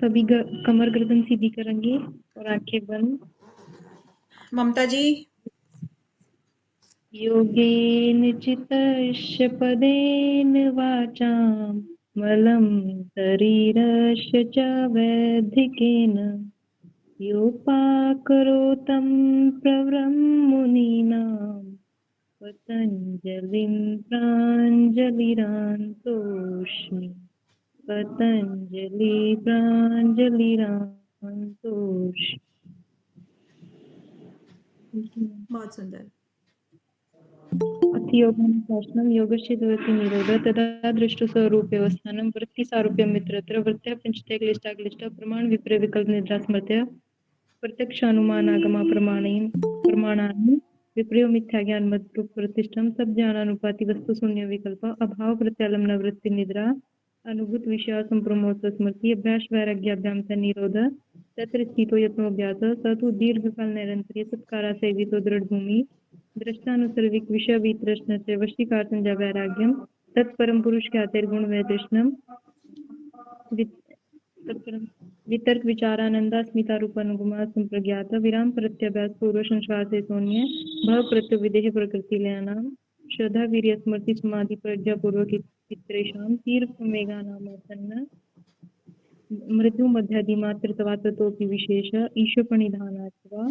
सभी कमर गर्दन सीधी करेंगे और आंखें बंद। ममता जी। योगेन चित्तस्य पदेन वाचां मलं शरीरस्य च वैधिकेन योपाकरोतं प्रवरं मुनीनां पतञ्जलिं प्राञ्जलिरान्तोऽस्मि। पतंजलि प्रांजलिरांतोष। बहुत सुंदर। अतियोगानुशासनं योगस्य भवति निरोधः तदा दृष्टु स्वरूपेऽवस्थानं वृत्ति सारूप्यं मित्रत्र वृत्त्या पंचते क्लिष्टा क्लिष्टा प्रमाण विपर्य विकल्प निद्रा स्मृत्य प्रत्यक्षानुमानागमा प्रमाणानि विपर्यो मिथ्या ज्ञान मत रूप प्रतिष्ठम सब ज्ञानानुपाति वस्तु शून्य विकल्प अभाव प्रत्यालम्बन वृत्ति निद्रा अनुभूत विषय संप्रमोद स्मृति अभ्यास वैराग्याभ्याम च निरोध तत्र स्थितो यत्नोऽभ्यास स तु दीर्घकाल नैरन्तर्य सत्कारा सेवितो दृढ़ भूमि दृष्टानुसर्विक विषय वितृष्ण से वशीकारतं च वैराग्यम तत्परम पुरुष ख्यातिर्गुण वैतृष्णम वितर्क विचारानंदा रूपानुगमा संप्रज्ञात विराम प्रत्यभ्यास पूर्व संश्वासे शून्य भव प्रत्यो विदेह प्रकृति लयानाम श्रद्धा वीर्य स्मृति समाधि प्रज्ञा पूर्वक चित्रेषां तीर्थ मेघानामासन्न मृत्यु मध्यादिमात्रत्वात्तोऽपि विशेष ईशोपनिधानात्वा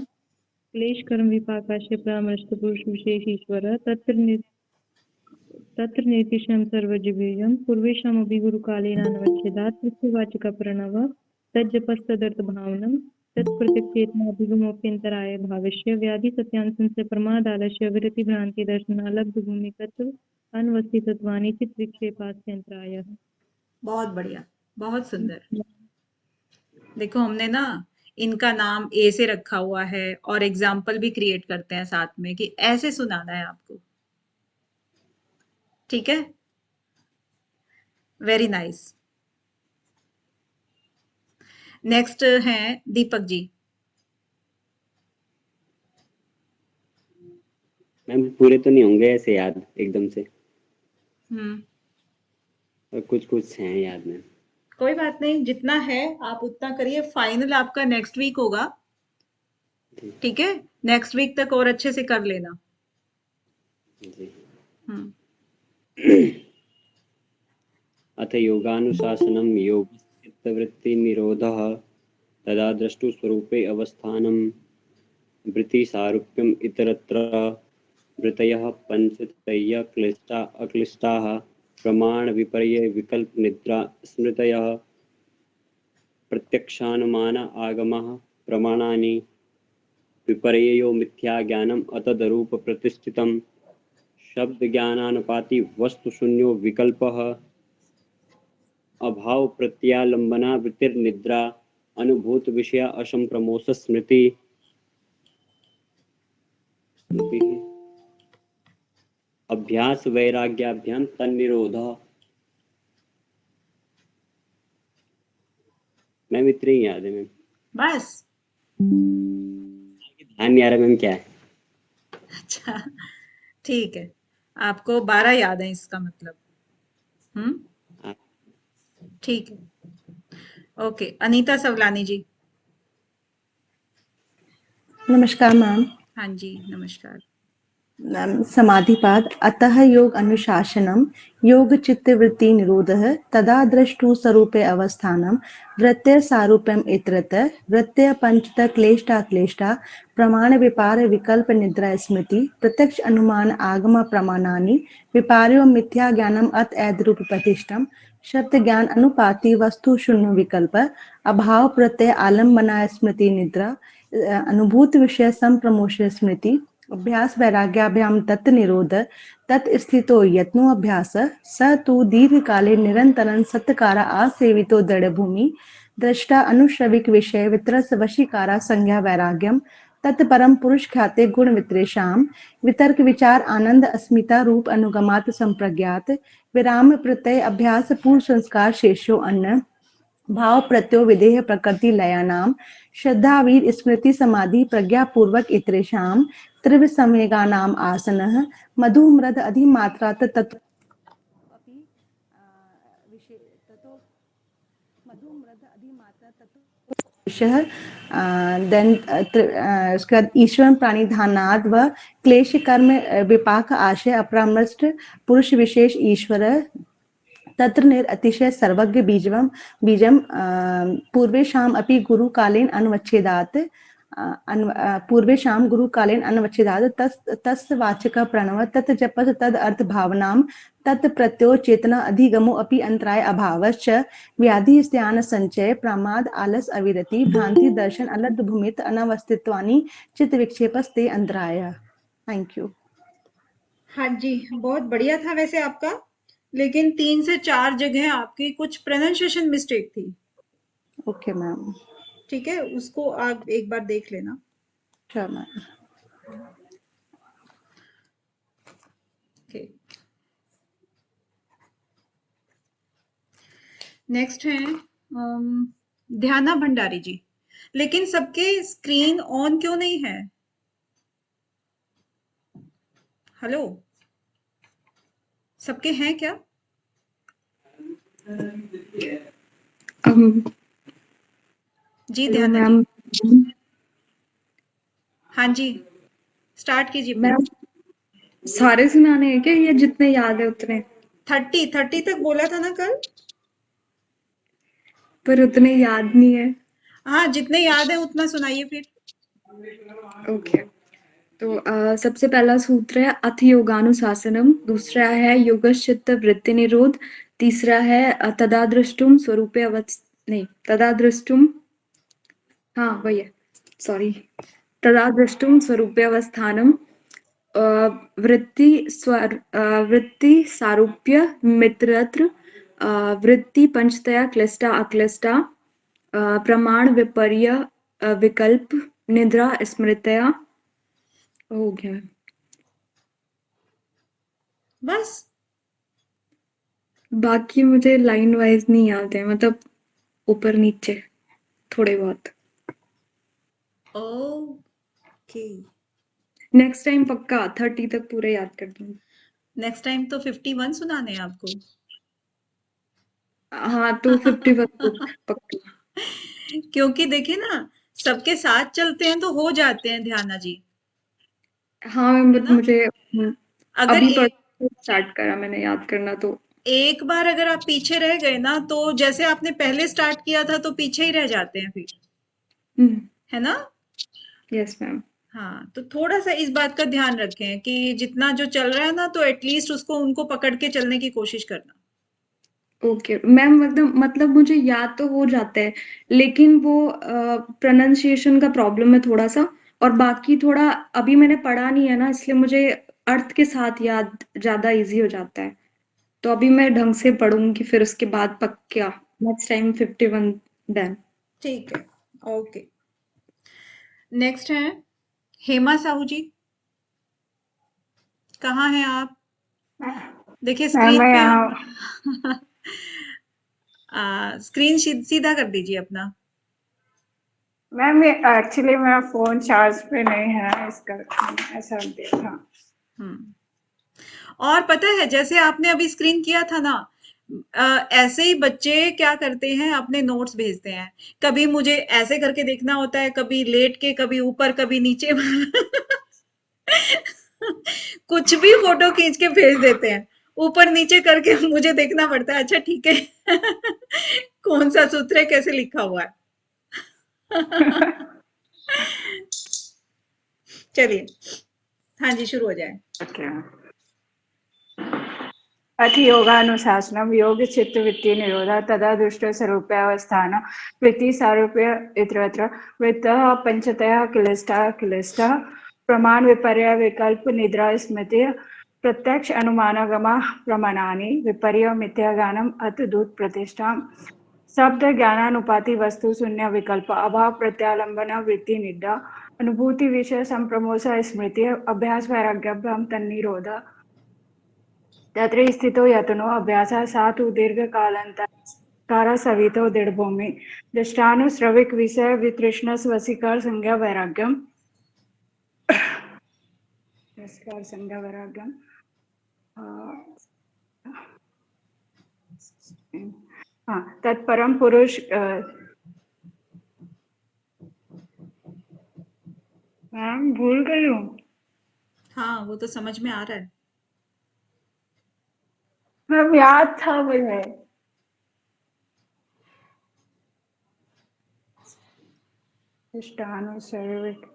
क्लेश कर्म विपाकाश्य परामर्श पुरुष विशेष ईश्वर तत्र निर्दिशं सर्वजीवीयं पूर्वेषामपि गुरुकालेनानवच्छेदात् तृतीयवाचिका प्रणव तज्जपस्तदर्थभावनं तत्प्रत्यक्षेत्नाभिगमोऽप्यन्तराय भावस्य व्याधि सत्यांशस्य प्रमादालस्य विरतिभ्रान्ति दर्शनालब्धभूमिकत्व अनवस्थितत्वानि चित्तविक्षेपास्यन्तरायः। बहुत बढ़िया, बहुत सुंदर। देखो हमने ना इनका नाम ए से रखा हुआ है और एग्जाम्पल भी क्रिएट करते हैं साथ में कि ऐसे सुनाना है आपको। ठीक है, वेरी नाइस। नेक्स्ट हैं दीपक जी। मैम पूरे तो नहीं होंगे ऐसे याद एकदम से, और कुछ कुछ हैं याद में। कोई बात नहीं, जितना है आप उतना करिए। फाइनल आपका नेक्स्ट वीक होगा, ठीक है? नेक्स्ट वीक तक और अच्छे से कर लेना जी। अथ योगानुशासनं योगचित्तवृत्तिनिरोधः तदा द्रष्टुस्वरूपे अवस्थानं वृत्तिसारूप्यम् इतरत्र वृत्तयः पञ्चतयः क्लिष्टा अक्लिष्टाः प्रमाण विपर्य विकल्प निद्रा स्मृतयः प्रत्यक्षानुमान आगमः प्रमाणानि विपर्ययो मिथ्या ज्ञानम् अतदरूप प्रतिष्ठितं शब्द ज्ञानानुपाति वस्तु शून्यो विकल्पः अभाव प्रत्यालंबना वृत्तिर्निद्रा अनुभूत विषय असंप्रमोष स्मृति अभ्यास वैराग्याभ्याम तन्निरोध। मैम इतनी ही याद है मैम, बस। ध्यान नहीं आ रहा मैम क्या है। अच्छा ठीक है, आपको 12 याद है इसका मतलब। ठीक है, ओके। अनीता सवलानी जी। नमस्कार मैम। हाँ जी नमस्कार। समाधिपाद अतः योग अनुशासनम योग चित्तवृत्ति निरोधः तदा द्रष्टु स्वरूपे अवस्थानं वृत्त्य सारूप्यम इतरतः वृत्त्य पंचतः क्लेष्टा क्लेष्टा प्रमाण विपार विकल्प निद्रा स्मृति प्रत्यक्ष अनुमान आगम प्रमाणानि विपार्यो मिथ्या ज्ञानम अत ऐद्रूप प्रतिष्ठम शब्द ज्ञान अनुपाति वस्तु शून्य विकल्प अभाव प्रत्यय आलम्बना स्मृति निद्रा अनुभूत विषय संप्रमोश स्मृति अभ्यास वैराग्याभ्याम तत् निरोध तत् स्थितो यत्नो अभ्यास स तु दीर्घकाले निरंतरं सत्कारा आसेवितो दृढ़भूमि दृष्टा अनुश्रविक विषय वितरस वशीकारा संज्ञा वैराग्यम तत्परम पुरुष ख्याते गुण वित्रेषाम वितर्क विचार आनंद अस्मिता रूप अनुगमात संप्रज्ञात विराम प्रत्यय अभ्यास पूर्व संस्कार शेषो अन्न भाव प्रत्यो विदेह प्रकृति लयानाम श्रद्धा वीर स्मृति समाधि प्रज्ञा पूर्वक इतरेषाम त्रिव संवेगानाम आसनः मधु मृद अधिमात्रा तत्व मधुमृद अधिमात्रा तत्व देन उसके बाद ईश्वर प्राणिधानाद व क्लेश कर्म विपाक आशय अपरामृष्ट पुरुष विशेष ईश्वर तत्र अतिशय सर्वज्ञ बीजम पूर्वेषाम् अपि गुरुकालेन अन्वच्छेदात् पूर्वेषां गुरुकालेन अन्वच्छेदात् तस्य वाचकः प्रणव तत् जपस् तद् अर्थ भावनां तत् प्रत्यो चेतना अधिगमो अपि अंतराय अभावश्च व्याधि स्त्यान संचय प्रमाद आलस अविरति भ्रांति दर्शन अलद भूमित अनवस्थित्वानि चित्त विक्षेपस्ते अंतराय। Thank you. हाँ जी, बहुत बढ़िया था वैसे आपका, लेकिन 3 से 4 जगह आपकी कुछ प्रोनाउंसिएशन मिस्टेक थी। Okay ma'am. ठीक है, उसको आप एक बार देख लेना। Sure ma'am. ओके, नेक्स्ट है ध्याना भंडारी जी। लेकिन सबके स्क्रीन ऑन क्यों नहीं है? हेलो, सबके हैं क्या? जी ध्याना जी। मैम। हाँ जी, स्टार्ट कीजिए मैम प्लीज। सारे सुनाने हैं क्या, ये जितने याद है उतने? 30 तक बोला था ना कल। पर उतने याद नहीं है। हाँ, जितने याद है उतना सुनाइए फिर। ओके, तो सबसे पहला सूत्र है अथ योगानुशासनम, दूसरा है योगश्चित्त वृत्ति निरोध, तीसरा है तदादृष्टुम स्वरूपे नहीं तदादृष्टुम, हाँ वही है, सॉरी, तदादृष्टुम स्वरूपे अवस्थानम, वृत्ति सारूप्य मित्रत्र, वृत्ति पंचतया क्लिष्टा अक्लिष्टा, प्रमाण विपर्य विकल्प निद्रा स्मृतया। हो गया। बस बाकी मुझे लाइन वाइज नहीं याद है, मतलब ऊपर नीचे थोड़े बहुत। ओके, नेक्स्ट टाइम पक्का 30 तक पूरे याद कर दूंगी। नेक्स्ट टाइम तो 51 सुनाने हैं आपको। हाँ तो 51 पक्का। क्योंकि देखिए ना, सबके साथ चलते हैं तो हो जाते हैं ध्याना जी, हाँ है बट ना? मुझे अगर अभी स्टार्ट करा मैंने याद करना, तो एक बार अगर आप पीछे रह गए ना, तो जैसे आपने पहले स्टार्ट किया था तो पीछे ही रह जाते हैं फिर, है ना? Yes ma'am. हाँ, तो थोड़ा सा इस बात का ध्यान रखें कि जितना जो चल रहा है ना, तो एटलीस्ट उसको उनको पकड़ के चलने की कोशिश करना। ओके मैम, मतलब मुझे याद तो हो जाता है, लेकिन वो प्रोनाउंसिएशन का प्रॉब्लम है थोड़ा सा, और बाकी थोड़ा अभी मैंने पढ़ा नहीं है ना, इसलिए मुझे अर्थ के साथ याद ज्यादा इजी हो जाता है। तो अभी मैं ढंग से पढ़ूंगी, फिर उसके बाद पक्का नेक्स्ट टाइम 51 देन। ठीक है, ओके। नेक्स्ट है हेमा साहू जी। कहाँ हैं आप? देखिए स्क्रीन मैं पे यहाँ स्क्रीन सीधा कर दीजिए अपना। मैम, ये एक्चुअली मेरा फोन चार्ज पे नहीं है, इसका ऐसा देखा। और पता है, जैसे आपने अभी स्क्रीन किया था ना, ऐसे ही बच्चे क्या करते हैं, अपने नोट्स भेजते हैं। कभी मुझे ऐसे करके देखना होता है, कभी लेट के, कभी ऊपर, कभी नीचे। कुछ भी फोटो खींच के भेज देते हैं, ऊपर नीचे करके मुझे देखना पड़ता है। अच्छा ठीक है। कौन सा सूत्र है, कैसे लिखा हुआ है? चलिए, हाँ जी, शुरू हो जाए। ओके। अथ योगानुशासनम योग चित्त वृत्ति निरोधा तदा दुष्ट स्वरूप अवस्थान वृत्ति सारूप्य इतरत्र वृत्त पंचतया क्लिष्टा प्रमाण विपर्य विकल्प निद्रा स्मृति प्रत्यक्ष अनुमानगमा प्रमाणानि विपर्य मिथ्यागानम अत दूत प्रतिष्ठा शब्द ज्ञानानुपाति वस्तु शून्य विकल्प अभाव प्रत्यालंबन वृत्ति निद्रा अनुभूति विषय संप्रमोष स्मृति अभ्यास वैराग्यभ्याम तन्निरोध तत्र स्थितो यतनो अभ्यासः सा तु दीर्घकालान्तरा सवितो दृढभूमि दृष्टानुश्रविक विषय वितृष्ण स्वसीकार संज्ञा वैराग्यम हाँ, तत्परम पुरुष मैम भूल गई हूँ। हाँ, वो तो समझ में आ रहा है। मैम याद था मुझे। इष्टानुसर्विक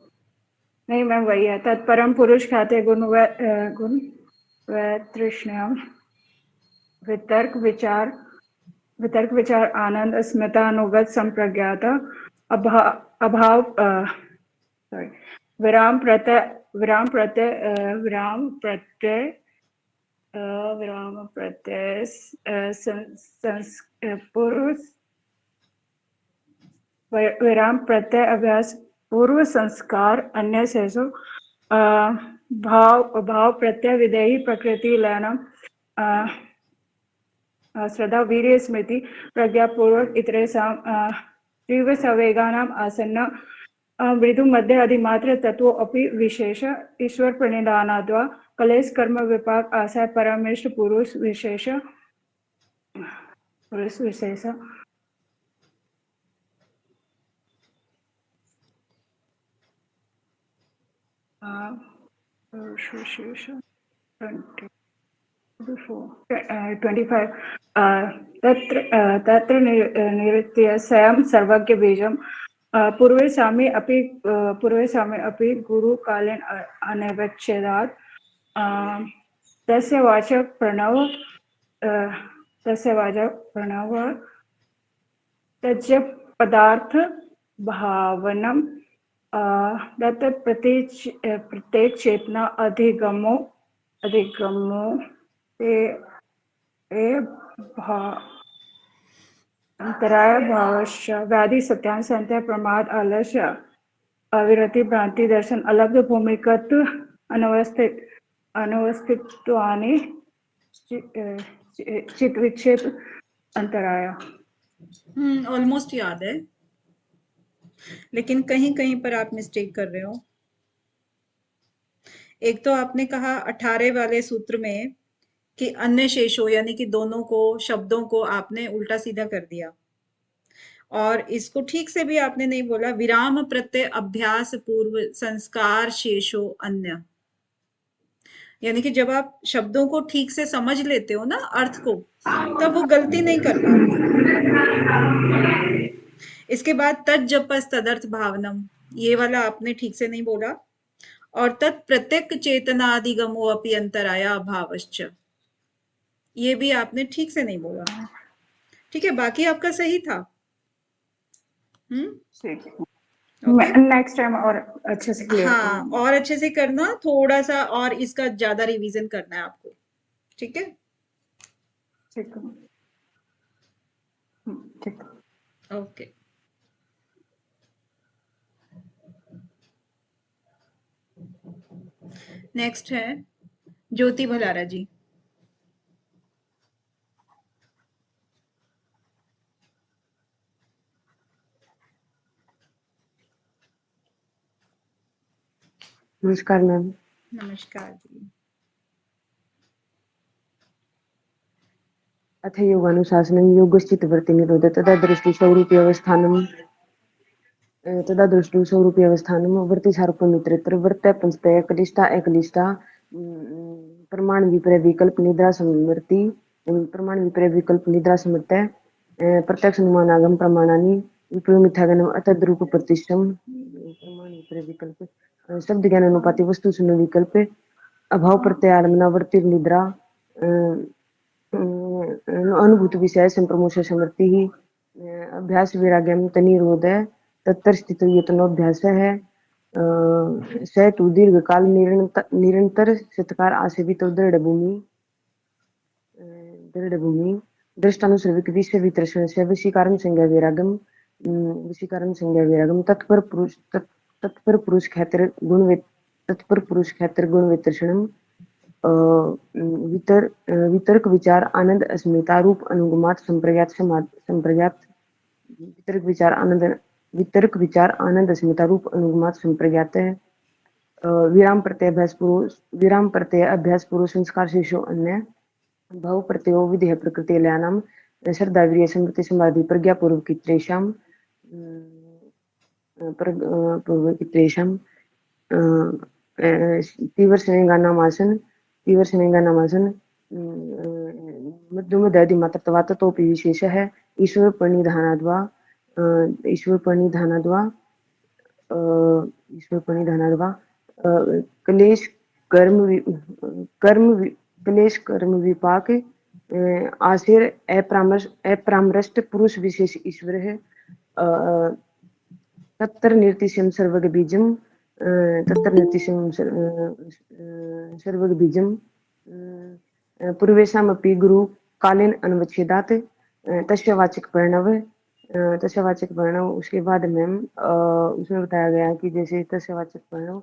नहीं मैम वही है, तत्परम पुरुष ख्याते गुण व तृष्णा वितर्क विचार आनंद अस्मिता अनुगत संप्रज्ञाता अभाव सॉरी विराम प्रत्यय पुरुष विराम प्रत्यय अभ्यास पूर्व संस्कार अन्य शेषो भाव प्रत्यय विधेयी प्रकृति लयनम श्रद्धा वीर्य स्मृति प्रज्ञापूर्वक इतरेषां तीव्र संवेगानाम् आसन्न मृदु मध्य अधिमात्र तत्वो अपि विशेष ईश्वर प्रणिधानाद्वा कलेश कर्म विपाक आशय परमेष्ठ पुरुष विशेष पुरुष विशेष 25 तत्र निवृत्य स्वयं सर्वज्ञ बीजम पूर्वे सामे अपि गुरुकालेन अनवच्छेदात् तस्य वाचक प्रणव तज्ज पदार्थ भावनम दत्त प्रत्येक चेतना अधिगमो अंतराय भावश्य व्याधि सत्यांश संत्य प्रमाद आलस्य अविरति भ्रांति दर्शन अलब्ध भूमिकत अनवस्थित्वानि चित विक्षेप अंतराय। ऑलमोस्ट याद है, लेकिन कहीं कहीं पर आप मिस्टेक कर रहे हो। एक तो आपने कहा 18 वाले सूत्र में कि अन्य शेषों यानी कि दोनों को शब्दों को आपने उल्टा सीधा कर दिया, और इसको ठीक से भी आपने नहीं बोला। विराम प्रत्यय अभ्यास पूर्व संस्कार शेषो अन्य, यानी कि जब आप शब्दों को ठीक से समझ लेते हो ना अर्थ को, तब वो गलती नहीं कर पाते। इसके बाद तज्जपस तदर्थ भावनम, ये वाला आपने ठीक से नहीं बोला। और तत्प्रत्यक चेतनादिगमो अपि अंतराया अभावश्च, ये भी आपने ठीक से नहीं बोला। ठीक है, बाकी आपका सही था। नेक्स्ट टाइम और अच्छे से क्लियर हाँ, और अच्छे से करना, थोड़ा सा और इसका ज्यादा रिवीजन करना है आपको। ठीक है, ठीक है। ओके। नेक्स्ट है ज्योति भलारा जी। नमस्कार मैम। नमस्कार जी। अथ योगानुशासनं योगश्चित्तवृत्ति निरोध तदा दृष्टि स्वरूपी अवस्थानम वृत्तिसारूपमित्यत्र वृत्तय पंचतय कलिष्ठा एकलिष्ठा प्रमाण विपर्य विकल्प निद्रा समृत्ति प्रमाण विपर्य विकल्प निद्रा समृत्य प्रत्यक्ष अनुमानागम प्रमाणानि विप्रमिथ्यागमनम अतद्रूप प्रतिष्ठम प्रमाण विपर्य विकल्प शब्द ज्ञान अनुपाति वस्तु शून्य विकल्प अभाव प्रत्यालंबना वृत्ति निद्रा अनुभूत विषय संप्रमोश समृत्ति ही अभ्यास वैराग्यम तनिरोध तत्तर स्थित यत्नोभ्यास है स तु दीर्घ काल निरंतर सत्कार आसेवित दृढ़ भूमि दृष्टानुसर्विक विषय वितर्षण से विषीकारम संज्ञा वैरागम तत्पर पुरुष ख्यातिर गुण वितर्षणम वितर्क विचार आनंद अस्मिता रूप अनुगमात संप्रज्ञात वितर्क विचार आनंद अस्मिता रूप अनुगमात संप्रज्ञात है विराम प्रत्यय अभ्यास पूर्व संस्कार शेषो अन्य भाव प्रत्ययो विधेय प्रकृति लयानाम श्रद्धा वीर्य स्मृति समाधि प्रज्ञा पूर्व की त्रेषाम पूर्व की त्रेषाम तीव्र स्नेहानामासन मध्यमदधि मात्रत्वाततोपि विशेषः ईश्वर परिनिधानाद्वा क्लेश कर्म विपाक आसिर अप्रामृष्ट पुरुष विशेष ईश्वर है तत्र निर्तिशम सर्वग बीजम सर्वग बीजम पूर्वेशामपि गुरु कालीन अनवच्छेदात तस्य वाचक प्रणव उसके बाद मैम उसमें बताया गया कि जैसे तस्य वाचक प्रणव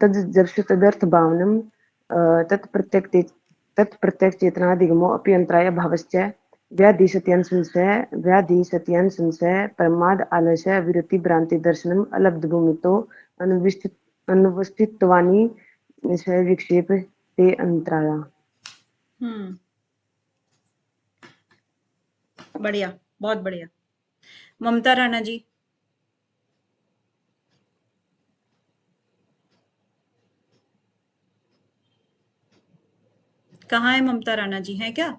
तदर्थ भावनम तत्प्रत्यक चेतनादिगमो अपि अंतराय भावश्च व्याधि सत्यान संशय प्रमाद आलस्य विरति भ्रांति दर्शनम अलब्ध भूमितो अनुवस्थितवानी से विक्षेप ते अंतराया। बढ़िया, बहुत बढ़िया। ममता राणा जी। कहाँ है ममता राणा जी, हैं क्या?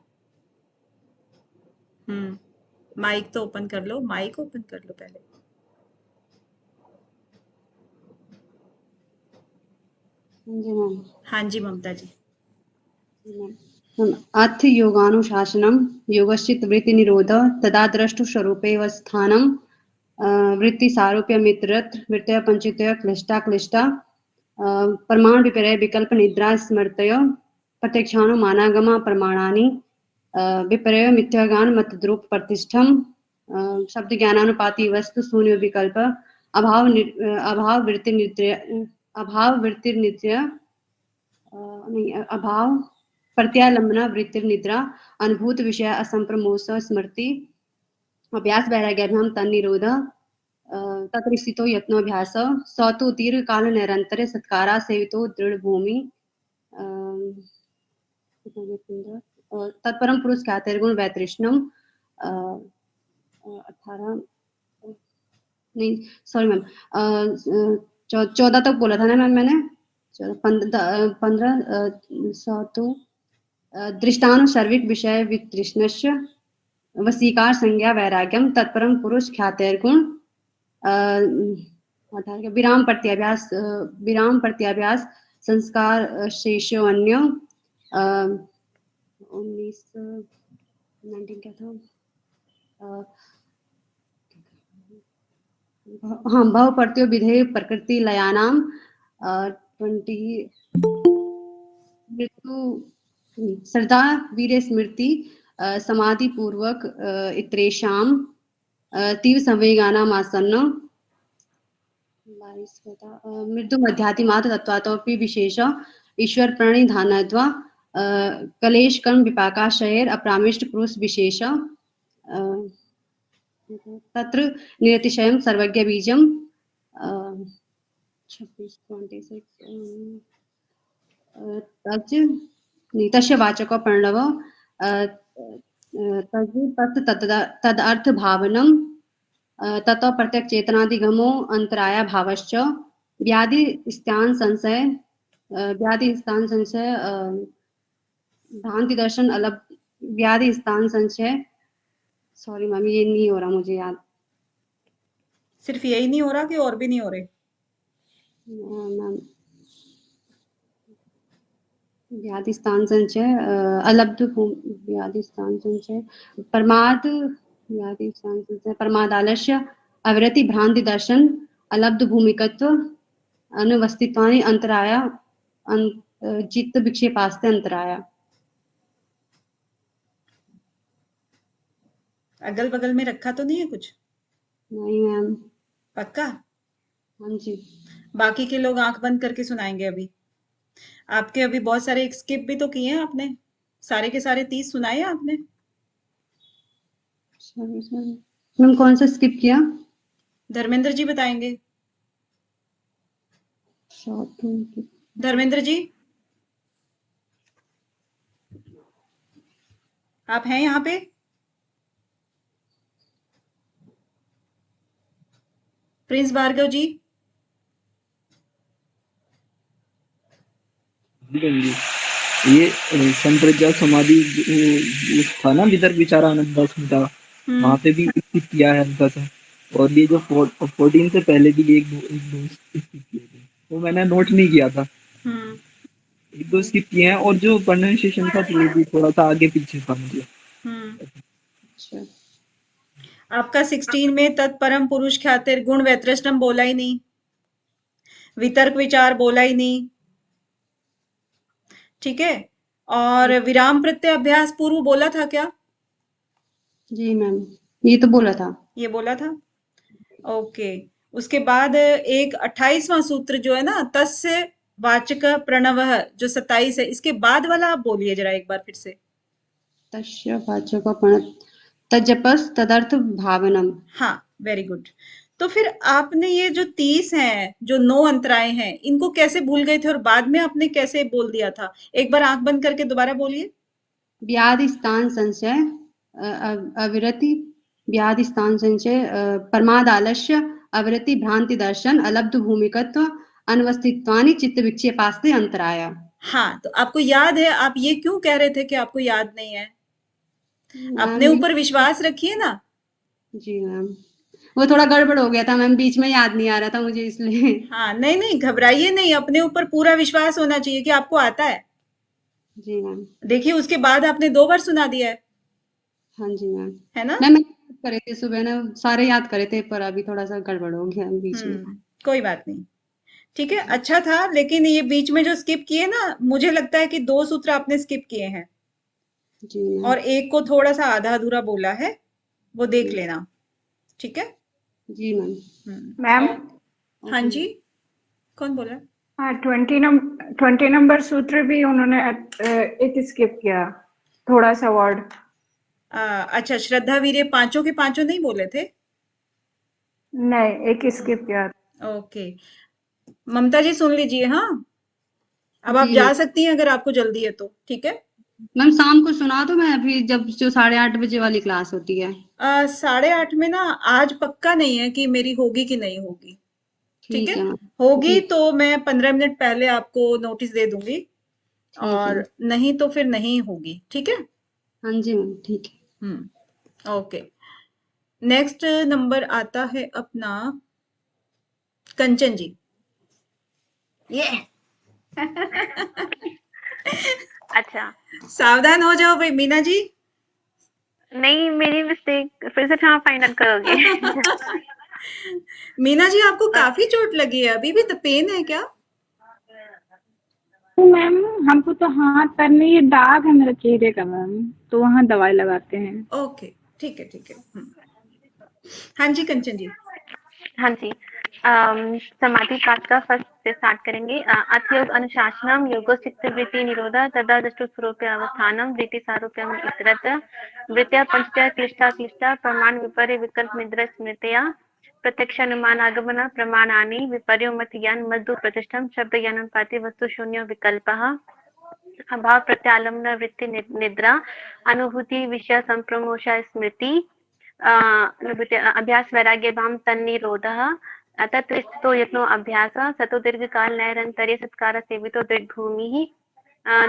माइक तो ओपन कर लो, माइक ओपन कर लो पहले। जी मैम। हाँ जी ममता जी। अथ योगानुशासनम योगश्चित वृत्ति निरोध तदा द्रष्टु स्वरूपे स्थानम वृत्ति सारूप्य मित्रत्र वृत्तय पंचितय क्लिष्टा क्लिष्टा प्रमाण विपर्य विकल्प निद्रा स्मृतय प्रत्यक्षाणु मानागमा प्रमाणानि विपर्य मिथ्यागान मतद्रूप प्रतिष्ठम शब्द ज्ञानानुपाति वस्तु शून्य विकल्प अभाव वृत्ति निद्रा अभाव प्रत्यालंबना वृत्ति निद्रा अनुभूत विषय असंप्रमोष स्मृति अभ्यास वैराग्याभ्याम तन्निरोध तत्र स्थितो यत्नोऽभ्यास स तु दीर्घकाल निरंतर सत्कारा सेवितो दृढ़ भूमि तत्परम पुरुष ख्यातिर्गुण वैतृष्णम 18 नहीं सॉरी मैम 14 तक बोला था ना मैम मैंने 15 तो दृष्टानु सर्विक विषय वितृष्णस्य वसीकार संज्ञा वैराग्यम तत्परम पुरुष ख्यातिर्गुण विराम प्रत्याभ्यास संस्कार शेषो अन्य 19 क्या था हाँ भाव प्रत्यो विधेय प्रकृति लयानाम 20 मृत्यु श्रद्धा वीर स्मृति समाधि पूर्वक इत्रेषाम तीव्र संवेगानाम आसन्न 22 मृत्यु मध्याति मात्र तत्वातोपि विशेष ईश्वर प्रणिधानत्वा कलेश कर्म विपाकाशयर अप्रामिष्ट पुरुष विशेष तत्र निरतिशयं सर्वज्ञ बीजम 26 तस्य वाचको प्रणव तदर्थ भावनम ततो प्रत्यक चेतनादिगमो अंतराया भावश्च व्याधि स्थान संशय भ्रांति दर्शन अलग व्याधि स्थान संशय सॉरी मैम ये नहीं हो रहा मुझे याद। सिर्फ यही नहीं हो रहा कि और भी नहीं हो रहे? मैम व्याधि स्थान संचय अलब्ध व्याधि स्थान संचय प्रमाद व्याधि स्थान संचय प्रमाद आलस्य अवृत्ति भ्रांति दर्शन अलब्ध भूमिकत्व अनुवस्थित्वानि अंतराया चित्त विक्षेपास्ते अंतराया। अगल बगल में रखा तो नहीं है कुछ? नहीं मैम। पक्का? हाँ जी। बाकी के लोग आंख बंद करके सुनाएंगे अभी। आपके अभी बहुत सारे स्किप भी तो किए हैं आपने, सारे के सारे 30 सुनाए आपने? मैम कौन सा स्किप किया? धर्मेंद्र जी बताएंगे। धर्मेंद्र जी आप हैं यहाँ पे? प्रिंस भार्गव जी? जी ये संप्रज्ञा समाधि था ना, वितर्क विचार आनंद स्मिता, वहां पे भी skip किया है हल्का सा। और ये जो 14 से पहले भी एक दो skip किए थे, वो मैंने नोट नहीं किया था। एक दो skip किए हैं, और जो प्रोनाउंसिएशन था वो भी थोड़ा सा आगे पीछे था मतलब। अच्छा। आपका 16 में तत्परम पुरुष ख्यातिर गुण वैतृष्टम बोला ही नहीं, वितर्क विचार बोला ही नहीं, ठीक है। और विराम प्रत्यय अभ्यास पूर्व बोला था क्या? जी मैम, ये तो बोला था। ये बोला था, ओके। उसके बाद एक 28वां सूत्र जो है ना, तस्य वाचक प्रणवः, जो 27 है, इसके बाद वाला आप बोलिए जरा एक बार फिर से। तस्य वाचक प्रणव तजपस तदर्थ भावनम। हाँ, वेरी गुड। तो फिर आपने ये जो 30 हैं, जो 9 अंतराएं हैं, इनको कैसे भूल गए थे और बाद में आपने कैसे बोल दिया था? एक बार आंख बंद करके दोबारा बोलिए। व्याधि स्थान संशय अविरति, व्याधि स्थान संशय परमाद आलस्य अविरति भ्रांति दर्शन अलब्ध भूमिकत्व अनवस्थित्वानि चित्त विक्षेपास्ते अंतराय। हाँ, तो आपको याद है, आप ये क्यों कह रहे थे कि आपको याद नहीं है? अपने मैम ऊपर विश्वास रखिए ना। जी मैम, वो थोड़ा गड़बड़ हो गया था मैम, बीच में याद नहीं आ रहा था मुझे इसलिए। हाँ, नहीं नहीं, घबराइए नहीं, अपने ऊपर पूरा विश्वास होना चाहिए कि आपको आता है। जी मैम। देखिए, उसके बाद आपने 2 बार सुना दिया है। हाँ जी मैम। है ना? मैम करे थे सुबह ना, सारे याद करे थे, पर अभी थोड़ा सा गड़बड़ हो गया बीच में। कोई बात नहीं। ठीक है, अच्छा था, लेकिन ये बीच में जो स्किप किए ना, मुझे लगता है कि 2 सूत्र आपने स्किप किए हैं जी मैम। और एक को थोड़ा सा आधा अधूरा बोला है, वो देख लेना। ठीक है? जी मैम। मैम हाँ जी, कौन बोल रहा है? हाँ 20 नंबर सूत्र भी उन्होंने एक स्किप किया, थोड़ा सा वर्ड। अच्छा, श्रद्धा वीर्य पांचों के पांचों नहीं बोले थे? नहीं, एक स्किप किया। ओके, ममता जी सुन लीजिए। हाँ, अब आप जी जा मैम। सकती हैं अगर आपको जल्दी है तो। ठीक है? मैम शाम को सुना दो, मैं अभी जब जो 8:30 बजे वाली क्लास होती है। 8:30 में ना, आज पक्का नहीं है कि मेरी होगी कि नहीं होगी। ठीक है? ठीक है मैम। होगी जी तो मैं 15 मिनट पहले आपको नोटिस दे दूंगी, ठीक है। और नहीं तो फिर नहीं होगी। ठीक है? हाँ जी मैम, ठीक है। ओके। नेक्स्ट नंबर आता है अपना कंचन जी। ये अच्छा, सावधान हो जाओ भाई मीना जी। नहीं मेरी मिस्टेक, फिर से कहाँ फाइंड आउट करोगे? मीना जी, आपको काफी चोट लगी है, अभी भी तो पेन है क्या? तो मैम हमको तो हाथ पैर में ये दाग है मेरे चेहरे का मैम, तो वहाँ दवाई लगाते हैं। ओके, ठीक है ठीक है। हाँ जी कंचन जी। हाँ जी, समाधि पाठ का फर्स्ट से स्टार्ट करेंगे। अथयोग अनुशासनम योगो चित्तवृत्ति निरोधा तदा दृष्टु स्वरूपे अवस्थानम वृत्ति सारूप्यम इतरत वृत्त्या पंचतया क्लिष्टा क्लिष्टा प्रमाण विपर्य विकल्प निद्रा स्मृतया प्रत्यक्ष अनुमान आगमन प्रमाणानि विपर्यो मत ज्ञान मद्दु प्रतिष्ठम शब्द ज्ञानम पाति वस्तु शून्य विकल्पः अभाव प्रत्यालम्न वृत्ति निद्रा अनुभूति विषय संप्रमोषा स्मृति अभ्यास वैराग्य भाम तन्निरोधः तत्र स्थितो यत्नो अभ्यासः सतो दीर्घकाल नैरन्तर्य सत्कार सेवितो दृग्भूमिः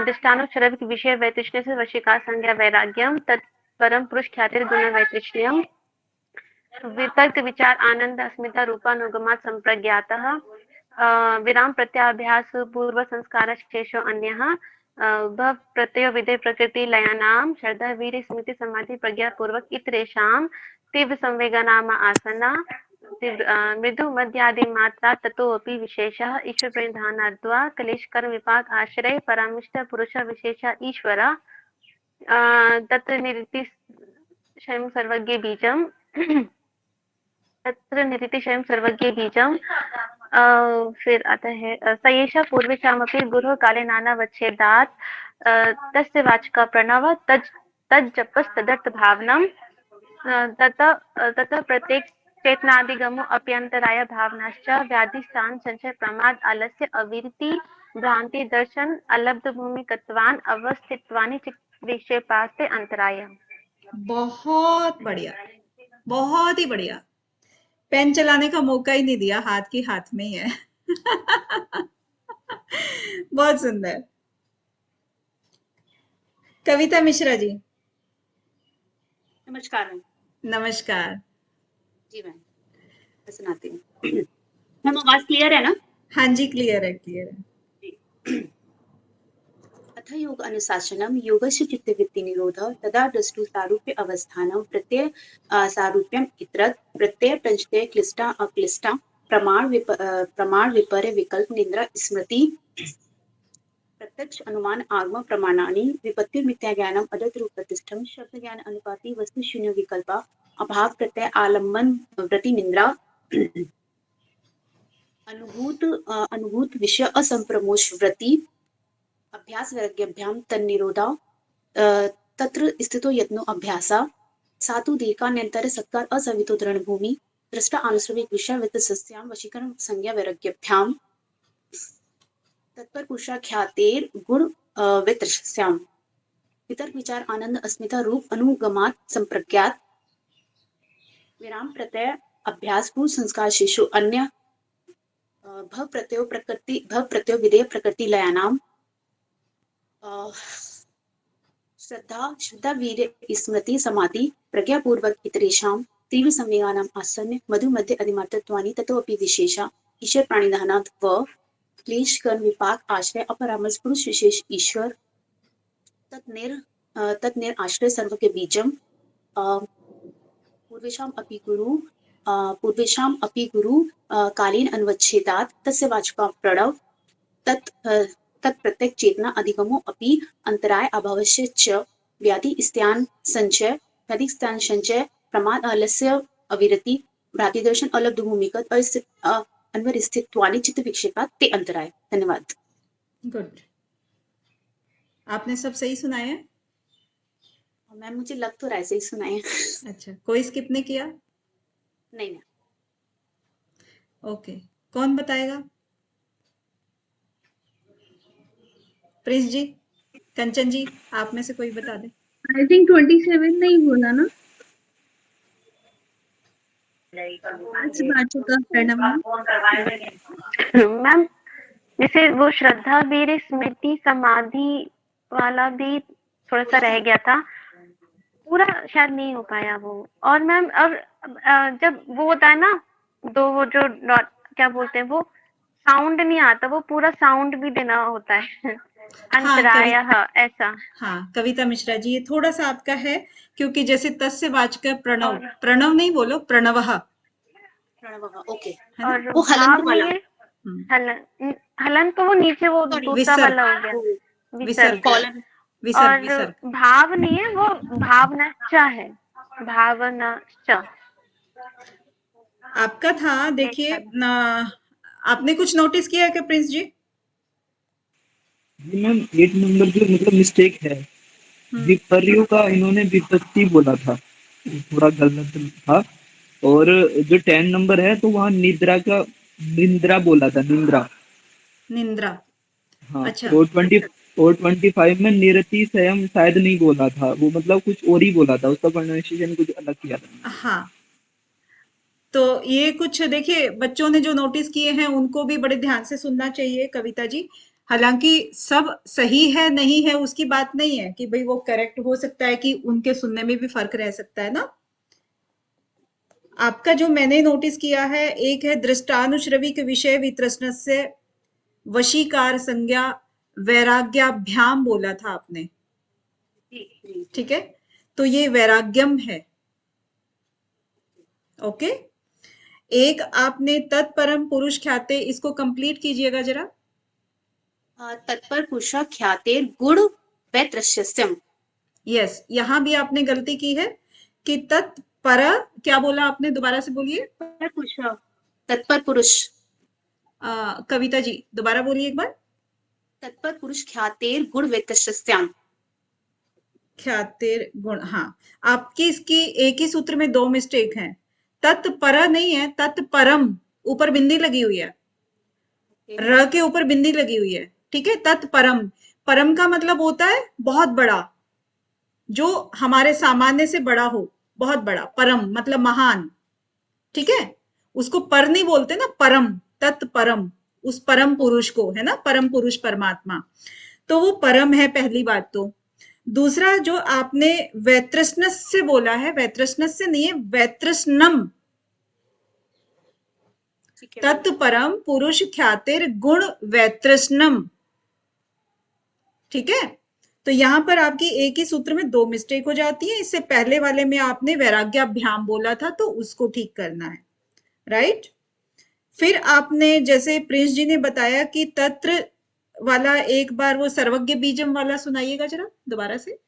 दृष्टानुच्छरविक विषय वैतृष्ण्य से वशीकार संज्ञा वैराग्यम तत्परम पुरुष ख्यातिर्गुण वैतृष्ण्यम वितर्क विचार आनंद अस्मिता रूपानुगमात् संप्रज्ञातः विराम प्रत्याभ्यास पूर्व संस्कार शेषो अन्यः भव प्रत्ययो विधेय प्रकृति लयानाम श्रद्धा वीर स्मृति समाधि प्रज्ञा पूर्वक इतरेषां तीव्र संवेगानाम आसना मृदु मध्यादि मात्रा ततोपि विशेषः ईश्वर प्रणिधानाद्वा क्लेश कर्म विपाक आश्रय परामिष्ट पुरुष विशेष ईश्वर तत्र निरति स्वयं सर्वज्ञ बीजम तत्र निरति स्वयं सर्वज्ञ बीजम। फिर आता है सयेषा पूर्वेषामपि गुरुः काले नानावच्छेदात् तस्य वाचक प्रणव तज्जपस् तदर्थ भावनम् ततः प्रत्येक चेतनादिगमो अप्यंतराय भावनाश्च व्याधि स्थान संशय प्रमाद आलस्य अविरति भ्रांति दर्शन अलब्ध भूमिकत्वान् अवस्थित्वानि विक्षेपास्ते अंतराय। बहुत बढ़िया, बहुत ही बढ़िया। पेन चलाने का मौका ही नहीं दिया, हाथ की हाथ में ही है। बहुत सुंदर। कविता मिश्रा जी, नमस्कार मैम। नमस्कार। जी मैम, मैं सुनाती हूँ। मैम आवाज क्लियर है ना? हाँ जी, क्लियर है, क्लियर है। अथ योग अनुशासनम योगस्य चित्तवृत्ति निरोध तदा दृष्टु सारूप्य अवस्थानं प्रत्यय सारूप्यम इतरत प्रत्यय पंचतय क्लिष्टा अक्लिष्टा प्रमाण विपर्य विकल्प निद्रा स्मृति प्रत्यक्ष अनुमान आगम प्रमाणानि विपत्ति मिथ्या ज्ञानम अदत रूप प्रतिष्ठम शब्द ज्ञान अनुपाति वस्तु शून्य विकल्पा अभाव प्रत्यय आलम्बन वृत्ति निद्रा अनुभूत विषय असंप्रमोष वृत्ति अभ्यास वैराग्याभ्याम तन्निरोधा तत्र स्थितो यत्नो अभ्यासा सातु दीर्घान्यंतर सत्कार असवितो दृढ़भूमि दृष्टा आनुश्रविक विषय वित्त सस्याम वशीकरण संज्ञा वैराग्याभ्याम तत्पर पुरुषा ख्यातेर गुण वित्रस्याम वितर्क विचार आनंद अस्मिता रूप अनुगमात संप्रज्ञात विराम प्रत्यय अभ्यास पूर्व संस्कार शिशु अन्य भव प्रत्यय विधेय प्रकृति लयानाम श्रद्धा वीर स्मृति समाधि प्रज्ञापूर्वक इतरेषां तीव्र संवेगानाम् आसन्न मधु मध्य अधिमात्रत्वानि ततोऽपि विशेषा ईश्वर प्राणिधानात् व क्लेश कर्म विपाक आश्रय अपरामर्श पुरुष विशेष ईश्वर तत्निर आश्रय सर्व के बीजम पूर्वेषाम् अपि गुरु कालीन अन्वच्छेदात् तस्य वाचका प्रणव तत्प्रत्यक चेतना अधिगमो अपि अंतराय अभावस्य च व्याधि स्त्यान संचय प्रमाद आलस्य अविरति भ्रातिदर्शन अलब्ध भूमिगत अनवर स्थित्वानि चित्त विक्षेपात ते अंतराय। धन्यवाद। गुड, आपने सब सही सुनाया है? मैम मुझे लग तो रहा है सही सुनाए। अच्छा, कोई स्किप नहीं किया? नहीं मैम। ओके, कौन बताएगा? प्रिंस जी, कंचन जी, आप में से कोई बता दे। आई थिंक 27 नहीं बोला ना? आज बातों का प्रणव मैम जैसे वो श्रद्धा वीर स्मृति समाधि वाला भी थोड़ा सा रह गया था, पूरा शायद नहीं हो पाया वो। और मैम और जब वो होता है ना, दो वो जो क्या बोलते हैं, वो साउंड नहीं आता, वो पूरा साउंड भी देना होता है। अंतराय ऐसा। हाँ, कविता मिश्रा जी, ये थोड़ा सा आपका है, क्योंकि जैसे तस्य वाचक प्रणव, प्रणव नहीं बोलो, प्रणवः। ओके। और वो हलंत वाला, हलन तो वो नीचे वो दूसरा वाला हो गया, विसर्ग। और भाव नहीं है, वो भावनाश्च है, भावनाश्च आपका था। देखिए, आपने कुछ नोटिस किया है क्या प्रिंस जी? जी मैम, 8 नंबर जो मतलब मिस्टेक है, विपर्यों का इन्होंने विपत्ति बोला था, थोड़ा गलत था। और जो 10 नंबर है तो वहाँ निद्रा का निंद्रा बोला था, निंद्रा। हाँ। अच्छा। और 25 में निरति स्वयं शायद नहीं बोला था, वो मतलब कुछ और ही बोला था, उसका प्रोनाउंसिएशन कुछ अलग किया था। हाँ, तो ये कुछ देखिए, बच्चों ने जो नोटिस किए हैं उनको भी बड़े ध्यान से सुनना चाहिए कविता जी। हालांकि सब सही है नहीं है उसकी बात नहीं है कि भाई वो करेक्ट हो सकता है, कि उनके सुनने में भी फर्क रह सकता है ना। आपका जो मैंने नोटिस किया है, एक है दृष्टानुश्रविक विषय वितृष्णस्य वशीकार संज्ञा वैराग्याभ्याम बोला था आपने, ठीक है? तो ये वैराग्यम है। ओके, एक आपने तत्परम पुरुष ख्याते, इसको कंप्लीट कीजिएगा जरा। तत्पर पुरुष ख्याते गुण वैत्रस्यम। यस, यहां भी आपने गलती की है कि तत्पर, क्या बोला आपने, दोबारा से बोलिए। तत्पर पुरुष। कविता जी दोबारा बोलिए एक बार। तत्पर पुरुष ख्यातेर गुण वैत्रस्यम। ख्यातेर गुण, हाँ, आपकी इसकी एक ही सूत्र में 2 मिस्टेक हैं। तत्पर नहीं है, तत्परम, ऊपर बिंदी लगी हुई है, र के ऊपर बिंदी लगी हुई है, ठीक है? तत्परम, परम का मतलब होता है बहुत बड़ा, जो हमारे सामान्य से बड़ा हो, बहुत बड़ा, परम मतलब महान, ठीक है, उसको पर नहीं बोलते ना, परम, तत्परम, उस परम पुरुष को, है ना, परम पुरुष परमात्मा, तो वो परम है, पहली बात तो। दूसरा जो आपने वैतृष्णस से बोला है, वैतृष्णस से नहीं है, वैतृष्णम, तत्परम पुरुष ख्यातिर गुण वैतृष्णम, ठीक है। तो यहां पर आपकी एक ही सूत्र में दो मिस्टेक हो जाती है। इससे पहले वाले में आपने वैराग्याभ्याम बोला था, तो उसको ठीक करना है, राइट। फिर आपने जैसे प्रिंस जी ने बताया कि तत्र वाला, एक बार वो सर्वज्ञ बीजम वाला सुनाइएगा जरा दोबारा से।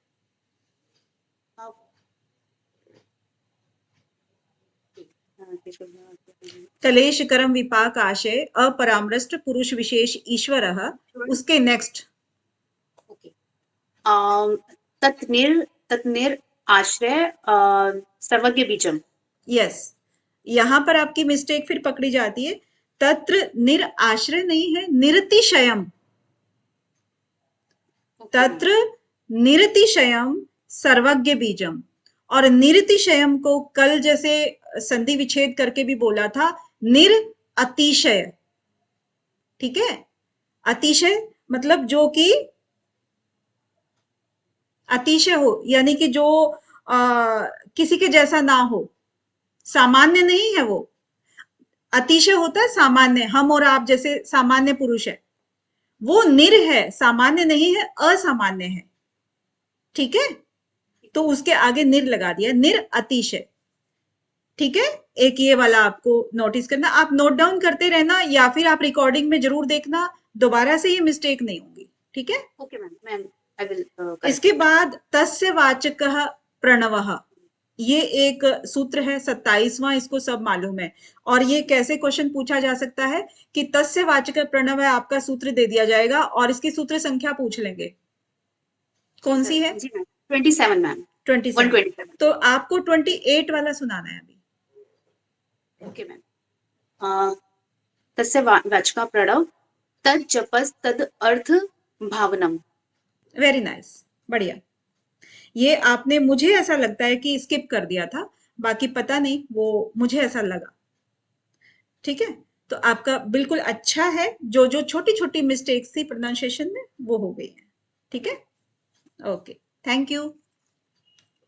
कलेश करम विपाक आशय अपरामृष्ट पुरुष विशेष ईश्वर, उसके नेक्स्ट तत्निर आश्रय सर्वज्ञ बीजम। यस, यहां पर आपकी मिस्टेक फिर पकड़ी जाती है, तत्र निर आश्रय नहीं है, निरतिशयम, तत्र निरतिशयम सर्वज्ञ बीजम, और निरतिशयम को कल जैसे संधि विच्छेद करके भी बोला था, निर अतिशय, ठीक है। अतिशय मतलब जो कि अतिशय हो, यानी कि जो किसी के जैसा ना हो, सामान्य नहीं है वो। अतिशय होता है सामान्य, हम और आप जैसे सामान्य पुरुष है, वो निर है, सामान्य नहीं है, असामान्य है, ठीक है। तो उसके आगे निर लगा दिया, निर अतिशय, ठीक है। एक ये वाला आपको नोटिस करना, आप नोट डाउन करते रहना या फिर आप रिकॉर्डिंग में जरूर देखना, दोबारा से ये मिस्टेक नहीं होगी, ठीक है। Okay ma'am, I will. इसके बाद तस्य वाचकः प्रणवः, ये एक सूत्र है 27वां, इसको सब मालूम है। और ये कैसे क्वेश्चन पूछा जा सकता है कि तस्य वाचक प्रणव है, आपका सूत्र दे दिया जाएगा और इसकी सूत्र संख्या पूछ लेंगे, कौन सी है? 27 मैम, 27। तो आपको 28 वाला सुनाना है अभी। Okay ma'am. तस्य वाचक प्रणव तद जपस तद अर्थ भावनम। वेरी नाइस, बढ़िया। ये आपने, मुझे ऐसा लगता है कि स्किप कर दिया था, बाकी पता नहीं, वो मुझे ऐसा लगा, ठीक है। तो आपका बिल्कुल अच्छा है, जो जो छोटी छोटी मिस्टेक्स थी प्रोनाउंसिएशन में वो हो गई है, ठीक है। ओके, थैंक यू,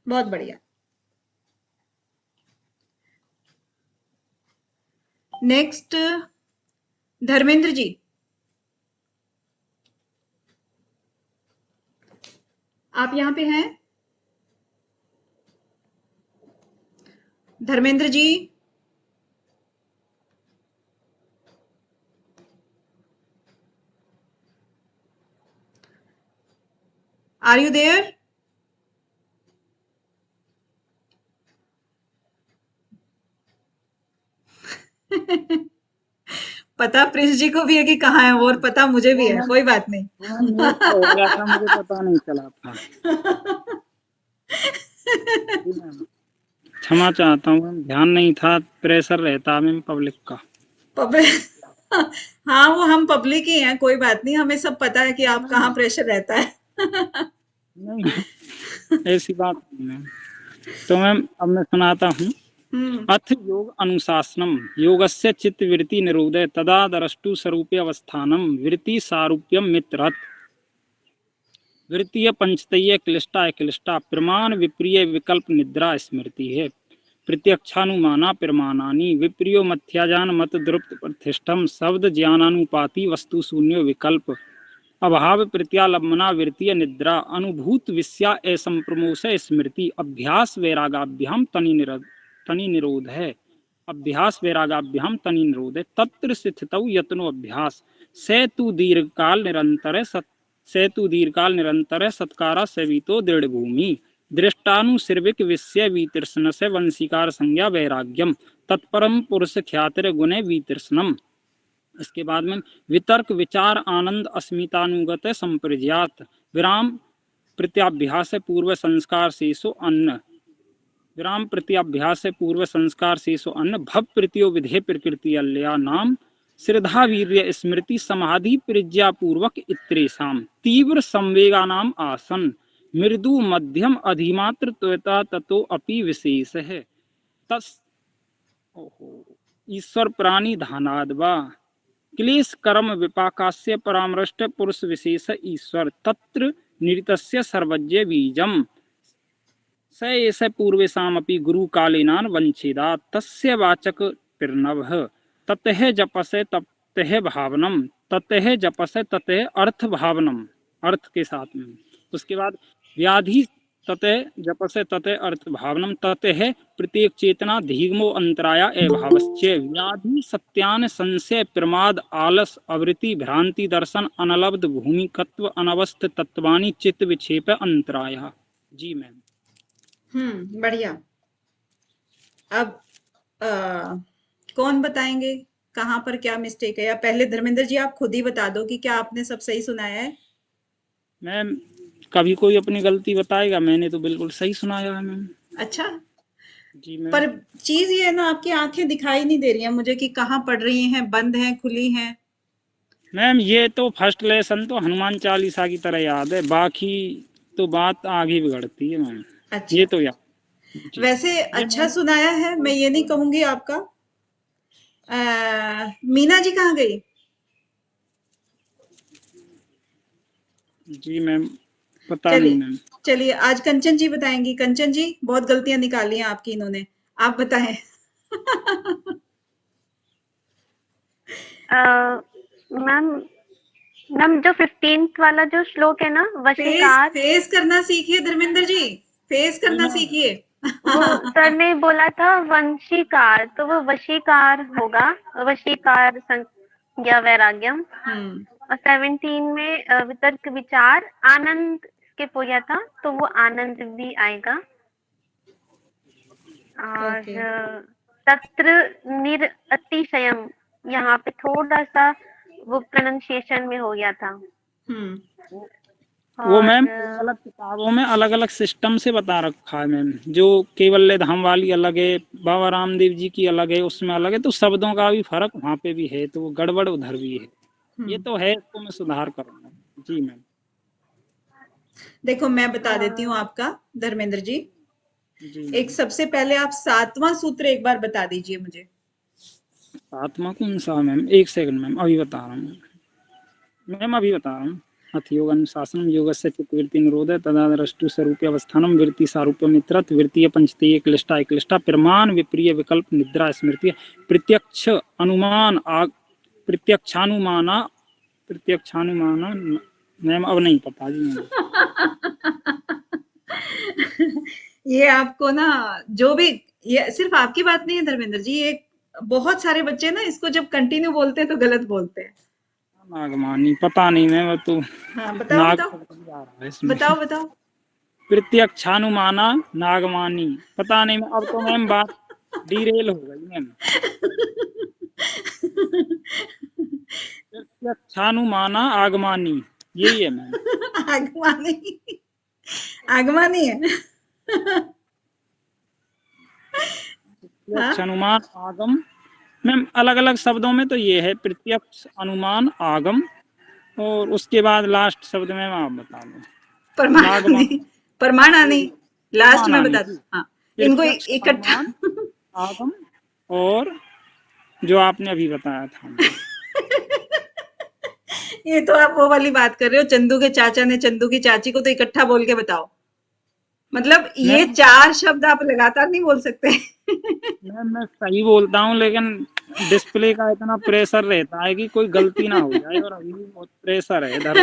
बहुत बढ़िया। नेक्स्ट धर्मेंद्र जी, आप यहाँ पे हैं? Dharmendra ji, are you there? पता प्रिंस जी को भी है कि कहाँ है वो, और पता मुझे भी है, कोई बात नहीं। हो गया था, मुझे पता नहीं चला था। क्षमा चाहता हूँ मैम, ध्यान नहीं था, प्रेशर रहता मैम पब्लिक का। पब्लिक हाँ, वो हम पब्लिक ही हैं, कोई बात नहीं, हमें सब पता है कि आप कहाँ प्रेशर रहता है। नहीं, ऐसी बात नहीं मैम। तो मैम अब मैं सुनाता हूँ। अथ योग अनुशासनम योगस्य चित्त वृत्ति निरोधे तदा दरष्टु स्वरूपे अवस्थानम वृत्ति सारूप्यम मित्रत वृत्तीय पंचतय क्लिष्टा क्लिष्टा प्रमाण विप्रिय विकल्प निद्रा स्मृति है प्रत्यक्षानुमाना प्रमाणानि विप्रियो मथ्याजान मत द्रुप्त प्रतिष्ठम शब्द ज्ञानानुपाति वस्तु शून्यो विकल्प अभाव प्रत्यालंबना वृत्तीय निद्रा अनुभूत विषया असंप्रमोश स्मृति अभ्यास वैरागाभ्याम तनि निरोध है अभ्यास वैरागाभ्याम तनि निरोध है तत्र स्थितौ यत्नो अभ्यास सेतु दीर्घकाल निरंतर सत्कारा सेवितो दृढ़ भूमि दृष्टानुसिर्विक विषय वितृष्ण से वंशीकार संज्ञा वैराग्यम तत्परम पुरुष ख्यातिर गुणे वितृष्णम। इसके बाद में वितर्क विचार आनंद अस्मितानुगत संप्रज्ञात विराम प्रत्याभ्यास पूर्व संस्कार शेषो अन्न विराम प्रत्याभ्यास पूर्व संस्कार शेषो अन्न भव प्रत्यो विधेय प्रकृति अल्या नाम श्रद्धा वीर्य स्मृति समाधि प्रज्ञा पूर्वक इत्रेषाम तीव्र संवेगानाम आसन मृदु मध्यम अधिमात्र त्वता ततो अपि विशेष है तस ईश्वर प्राणी धानादवा क्लेश कर्म विपाकास्य परामृष्ट पुरुष विशेष ईश्वर तत्र निरितस्य सर्वज्ञ बीजम स एष पूर्वेषामपि गुरुकालीनान् वंचिदात् तस्य वाचक पिर्नवः ततः जपसे ततः भावनम ततः जपसे ततः अर्थ भावनम अर्थ के साथ में। उसके बाद व्याधि ततः जपसे ततः अर्थ भावनम ततः प्रत्येक चेतना धीगमो अंतराया अभावश्च व्याधि सत्यान संशय प्रमाद आलस आवृत्ति भ्रांति दर्शन अनलब्ध भूमिकत्व अनवस्थ तत्वानि चित्त विक्षेप अंतराया। जी मैम। बढ़िया। अब कौन बताएंगे कहाँ पर क्या मिस्टेक है, या पहले धर्मेंद्र जी आप खुद ही बता दो कि क्या आपने सब सही सुनाया है? मैम कभी कोई अपनी गलती बताएगा, मैंने तो बिल्कुल सही सुनाया है मैम। अच्छा जी मैम। पर चीज ये है ना, आपकी आंखें दिखाई नहीं दे रही हैं मुझे कि कहाँ पढ़ रही हैं, बंद हैं, खुली हैं। मैम ये तो फर्स्ट लेसन तो हनुमान चालीसा की तरह याद है, बाकी तो बात आगे बिगड़ती है मैम। अच्छा ये तो याद। वैसे अच्छा सुनाया है, मैं ये नहीं कहूंगी आपका। मीना जी कहाँ गई? जी मैम पता नहीं मैम। चलिए आज कंचन जी बताएंगी। कंचन जी बहुत गलतियां निकाली हैं आपकी इन्होंने, आप बताएं। मैम जो 15th वाला जो श्लोक है ना, वशीकार फेस करना सीखिए धर्मेंद्र जी, फेस करना सीखिए। वो सर ने बोला था वंशीकार, तो वो वशीकार होगा, वशीकार संज्ञा वैराग्यम। और 17 में वितर्क विचार आनंद स्किप हो गया था, तो वो आनंद भी आएगा। और तत्र निरतिशयम, यहाँ पे थोड़ा सा वो प्रोनाउंसिएशन में हो गया था। वो मैम अलग किताबों में अलग अलग सिस्टम से बता रखा है मैम, जो केवल्य धाम वाली अलग है, बाबा रामदेव जी की अलग है, उसमें अलग है, तो शब्दों का भी फर्क वहाँ पे भी है, तो वो गड़बड़ उधर भी है। ये तो है, इसको मैं सुधार करूंगा। जी मैम। देखो मैं बता देती हूँ आपका धर्मेंद्र जी। एक सबसे पहले आप 7वां सूत्र एक बार बता दीजिए मुझे। 7वां कौन सा मैम? एक सेकंड मैम, अभी बता रहा हूँ मैम, अभी बता रहा हूँ। अथ योग अनुशासनम योगस्य चित्तवृत्ति निरोधः तदा द्रष्टु स्वरूपे अवस्थानम वृत्ति सारूप्य मित्रत वृत्तीय पंचतीय क्लिष्टा क्लिष्टा प्रमाण विप्रिय विकल्प निद्रा स्मृति प्रत्यक्ष अनुमान प्रत्यक्षानुमाना मैम अब नहीं पता जी। ये आपको ना जो भी, ये सिर्फ आपकी बात नहीं है धर्मेंद्र जी, ये बहुत सारे बच्चे ना इसको जब कंटिन्यू बोलते हैं तो गलत बोलते हैं। नागमानी पता नहीं मैं तो। हाँ बताओ बताओ बताओ। प्रत्यक्षानुमाना नागमानी पता नहीं, अब तो मैम बात डीरेल हो गई मैम। प्रत्यक्षानुमाना आगमानी यही है मैम। आगमानी आगमानी है। प्रत्यक्ष अनुमान आगम मैम अलग अलग शब्दों में तो ये है प्रत्यक्ष अनुमान आगम, और उसके बाद लास्ट शब्द में आप बता दो। परमाणानी लास्ट में बता दो। हाँ इनको इकट्ठा आगम और जो आपने अभी बताया था। ये तो आप वो वाली बात कर रहे हो, चंदू के चाचा ने चंदू की चाची को तो इकट्ठा बोल के बताओ, मतलब ये 4 शब्द आप लगातार नहीं बोल सकते। मैं सही बोलता हूँ, लेकिन डिस्प्ले का इतना प्रेशर रहता है कि कोई गलती ना हो जाए, और अभी बहुत प्रेशर है इधर।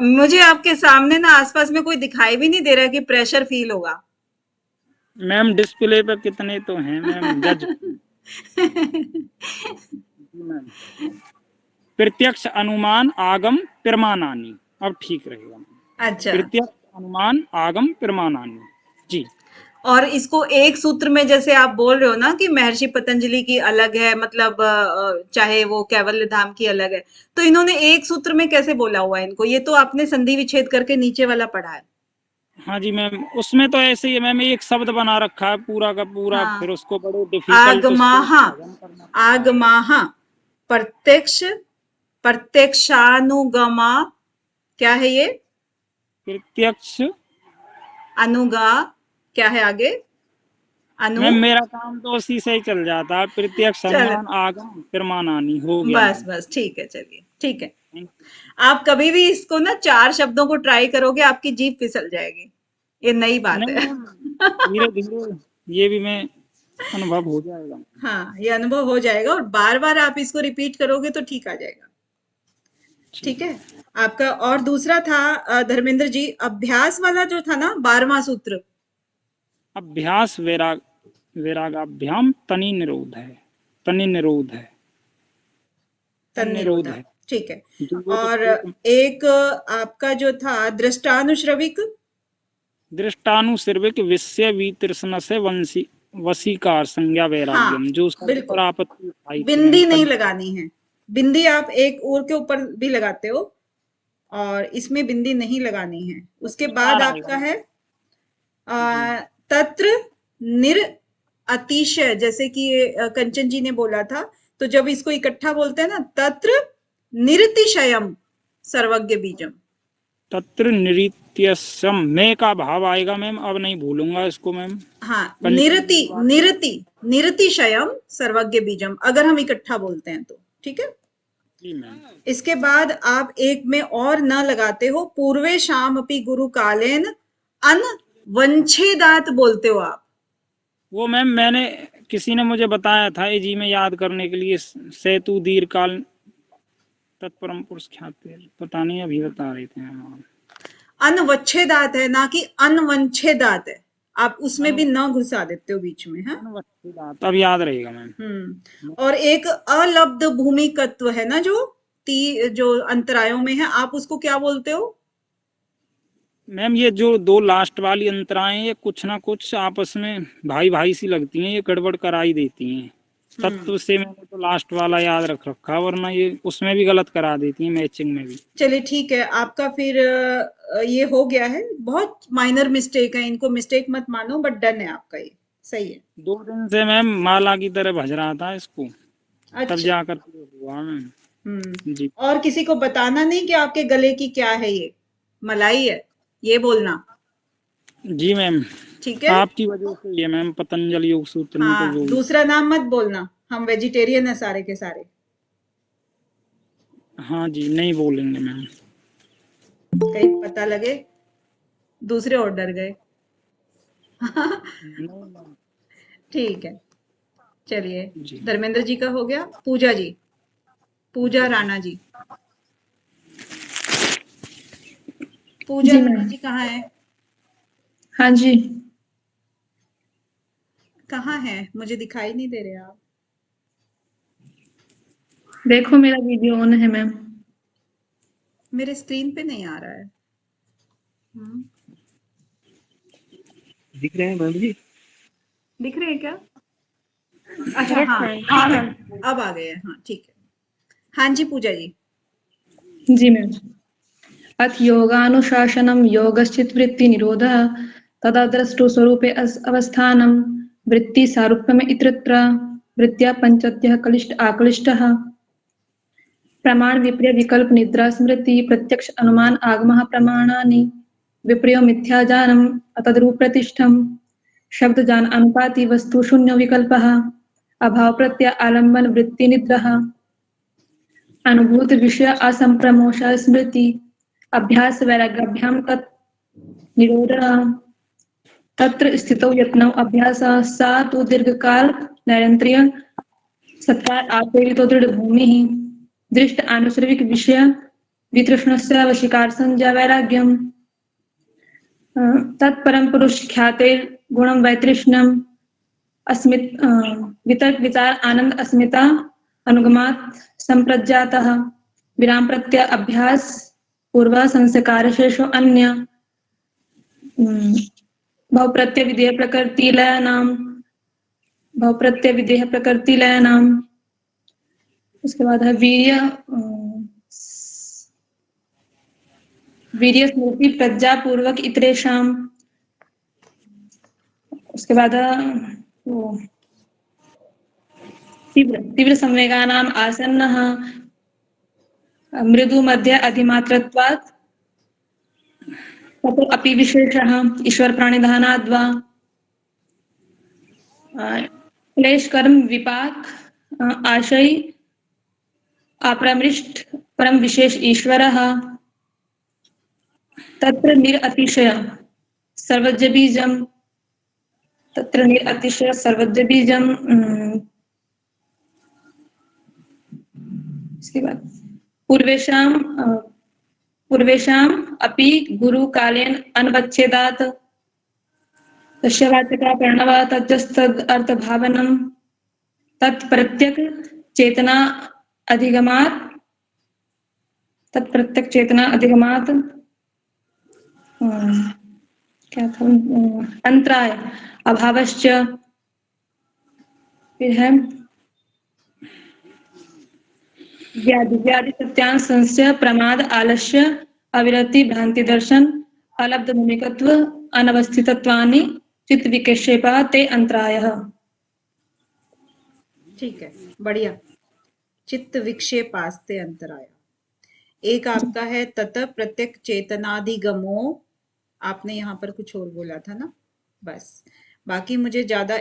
मुझे आपके सामने ना आसपास में कोई दिखाई भी नहीं दे रहा कि प्रेशर फील होगा। मैम डिस्प्ले पे कितने तो हैं मैम, जज। प्रत्यक्ष अनुमान आगम प्रमाणानी, अब ठीक रहेगा। अच्छा प्रत्यक्ष अनुमान आगम प्रमाणानी जी। और इसको एक सूत्र में जैसे आप बोल रहे हो ना कि महर्षि पतंजलि की अलग है, मतलब चाहे वो कैवल्य धाम की अलग है, तो इन्होंने एक सूत्र में कैसे बोला हुआ है इनको? ये तो आपने संधि विच्छेद करके नीचे वाला पढ़ा है। हाँ जी मैम, उसमें तो ऐसे ही मैम एक शब्द बना रखा है पूरा का पूरा। हाँ। फिर उसको बड़े डिफिकल्ट आगमाहा प्रत्यक्ष प्रत्यक्षानुगमा, क्या है ये? प्रत्यक्ष अनुगा क्या है आगे? मैम मेरा काम तो उसी से ही चल जाता है, प्रत्यक्ष चलो। अनुमान आगम प्रमाणानी हो गया। बस बस ठीक है, चलिए ठीक है। आप कभी भी इसको ना 4 शब्दों को ट्राई करोगे, आपकी जीभ फिसल जाएगी। ये नई बात नहीं है। धीरे धीरे ये भी मैं अनुभव हो जाएगा। हाँ, ये अनुभव हो जाएगा और बार बार आप इसको रिपीट करोगे तो ठीक आ जाएगा। ठीक है। आपका और दूसरा था धर्मेंद्र जी, अभ्यास वाला जो था ना 12वां सूत्र। अभ्यास वैरागाभ्याम तनि निरोध है, तनि निरोध है, तन्निरोध है। ठीक है। और एक आपका जो था दृष्टानुश्रविक, दृष्टानुश्रविक विषय वितृष्ण से वशीकार संज्ञा वैराग्यम। हाँ, जो उसका बिल्कुल। आपत्ति उठाई थी बिंदी मैंने, नहीं लगानी है। बिंदी आप एक ओर के ऊपर भी लगाते हो और इसमें बिंदी नहीं लगानी है। उसके बाद आपका है तत्र निर अतिशय, जैसे कि कंचन जी ने बोला था, तो जब इसको इकट्ठा बोलते हैं ना, तत्र निरतिशयम सर्वज्ञ बीजम। तत्र निरित्यसम में का भाव आएगा मैम, अब नहीं भूलूंगा इसको मैम। हाँ, निरतिशयम सर्वज्ञ बीजम, अगर हम इकट्ठा बोलते हैं तो ठीक है। जी मैम। इसके बाद आप एक में और न लगाते हो, पूर्वे शाम अपि गुरु कालेन अन वंछेदात बोलते हो आप। वो मैम मैंने किसी ने मुझे बताया था ये जी में याद करने के लिए, सेतु दीर्घकाल तत्परम पुरुष ख्याति, पता नहीं अभी बता रहे थे मैम। अनवच्छेदात है ना कि अनवंछेदात है, आप उसमें भी न घुसा देते हो बीच में। हाँ, अब याद रहेगा मैम। और एक अलब्ध भूमिकत्व है ना, जो अंतरायों में है, आप उसको क्या बोलते हो? मैम ये जो 2 लास्ट वाली अंतराएं, ये कुछ ना कुछ आपस में भाई भाई सी लगती हैं, ये गड़बड़ कराई देती हैं। तत्व से मैंने तो लास्ट वाला याद रख रखा, वरना ये उसमें भी गलत करा देती हैं, मैचिंग में भी। चलिए ठीक है, आपका फिर ये हो गया है। बहुत माइनर मिस्टेक है, इनको मिस्टेक मत मानो, बट डन है आपका, ये सही है। 2 दिन से मैम माला की तरह भज रहा था इसको, अच्छा। तब जाकर हुआ मैम। जी। और किसी को बताना नहीं कि आपके गले की क्या है, ये मलाई है, ये बोलना। जी मैम, ठीक है। आपकी वजह से ये मैम पतंजलि योग सूत्र में हाँ, तो दूसरा नाम मत बोलना, हम वेजिटेरियन है सारे के सारे। हाँ जी, नहीं बोलेंगे मैम। कहीं पता लगे दूसरे और डर गए। ठीक है, चलिए धर्मेंद्र जी का हो गया। पूजा जी, पूजा राणा जी। पूजा राणा जी कहाँ है? हाँ जी, कहाँ है? मुझे दिखाई नहीं दे रहे आप। देखो मेरा वीडियो ऑन है मैम। मेरे स्क्रीन पे नहीं आ रहा है। दिख रहे हैं मैम जी? दिख रहे हैं क्या? अच्छा, हाँ, अब आ गए हैं। हाँ ठीक है। हाँ जी पूजा जी। जी मैम। अथ योगानुशासनम योगश्चित्तवृत्ति निरोधः तदा द्रष्टु स्वरूपे अवस्थानं वृत्ति सारूप्यम इत्यत्र वृत्त्या पंचत्यः कलिष्ठ आकलिष्टः प्रमाण विपर्य विकल्प निद्रा स्मृति प्रत्यक्ष अनुमान आगमः प्रमाणानि विपर्यो मिथ्याज्ञानम् अतद्रूप प्रतिष्ठम शब्द ज्ञान अनुपाति वस्तु शून्य विकल्पः अभाव प्रत्यय आलम्बन वृत्ति निद्रा अनुभूत विषय असंप्रमोष स्मृति अभ्यास वैराग्याभ्याम तत् निरोधः तत्र स्थितौ यत्नौ अभ्यासः सा तु दीर्घकाल नैरंतर्य सत्कार आप्रेरितो दृढ़ भूमिः दृष्ट आनुश्रविक विषय वितृष्णस्य वशीकार संज्ञा वैराग्यम तत्परम पुरुष ख्याते गुणम वैतृष्ण्यम अस्मित वितर्क विचार आनंद अस्मिता अनुगमात् संप्रज्ञातः विराम प्रत्यय अभ्यास पूर्व संस्कार शेषो अन्य भाव प्रत्यय विधेय प्रकृति लय नाम भाव प्रत्यय विधेय प्रकृति लय नाम। उसके बाद है वीर्य स्मृति प्रज्ञा पूर्वक इतरेषाम। उसके बाद तीव्र संवेगानाम आसन्नः मृदु मध्य अधिमात्रत्वात् ततो अपि विशेषः ईश्वरप्राणिधानाद्वा क्लेश कर्म विपाक आशय अपरमृष्ट परम विशेष ईश्वरः तत्र निरतिशय सर्वज्ञ बीजम तत्र निरतिशय सर्वज्ञ बीजम इसके बाद पूर्वेषाम अपि गुरुकालेन अनवच्छेदात् तस्य वाचका प्रणव तज्जस्तद अर्थभावनम तत्प्रत्यक चेतना अधिगमात् तत्प्रत्यक चेतना अधिगमात् क्या था अंतराय अभावश्च फिर है व्याधि सत्यान संशय प्रमाद आलस्य अविरति भ्रांति दर्शन अलब्ध भूमिकत्व अनवस्थितत्वानि चित्त विक्षेपा ते अंतरायः। ठीक है, बढ़िया। चित्त विक्षेपास्ते अंतराय। एक आपका है तत प्रत्यक चेतनाधिगमो, आपने यहाँ पर कुछ और बोला था ना, बस। बाकी मुझे ज्यादा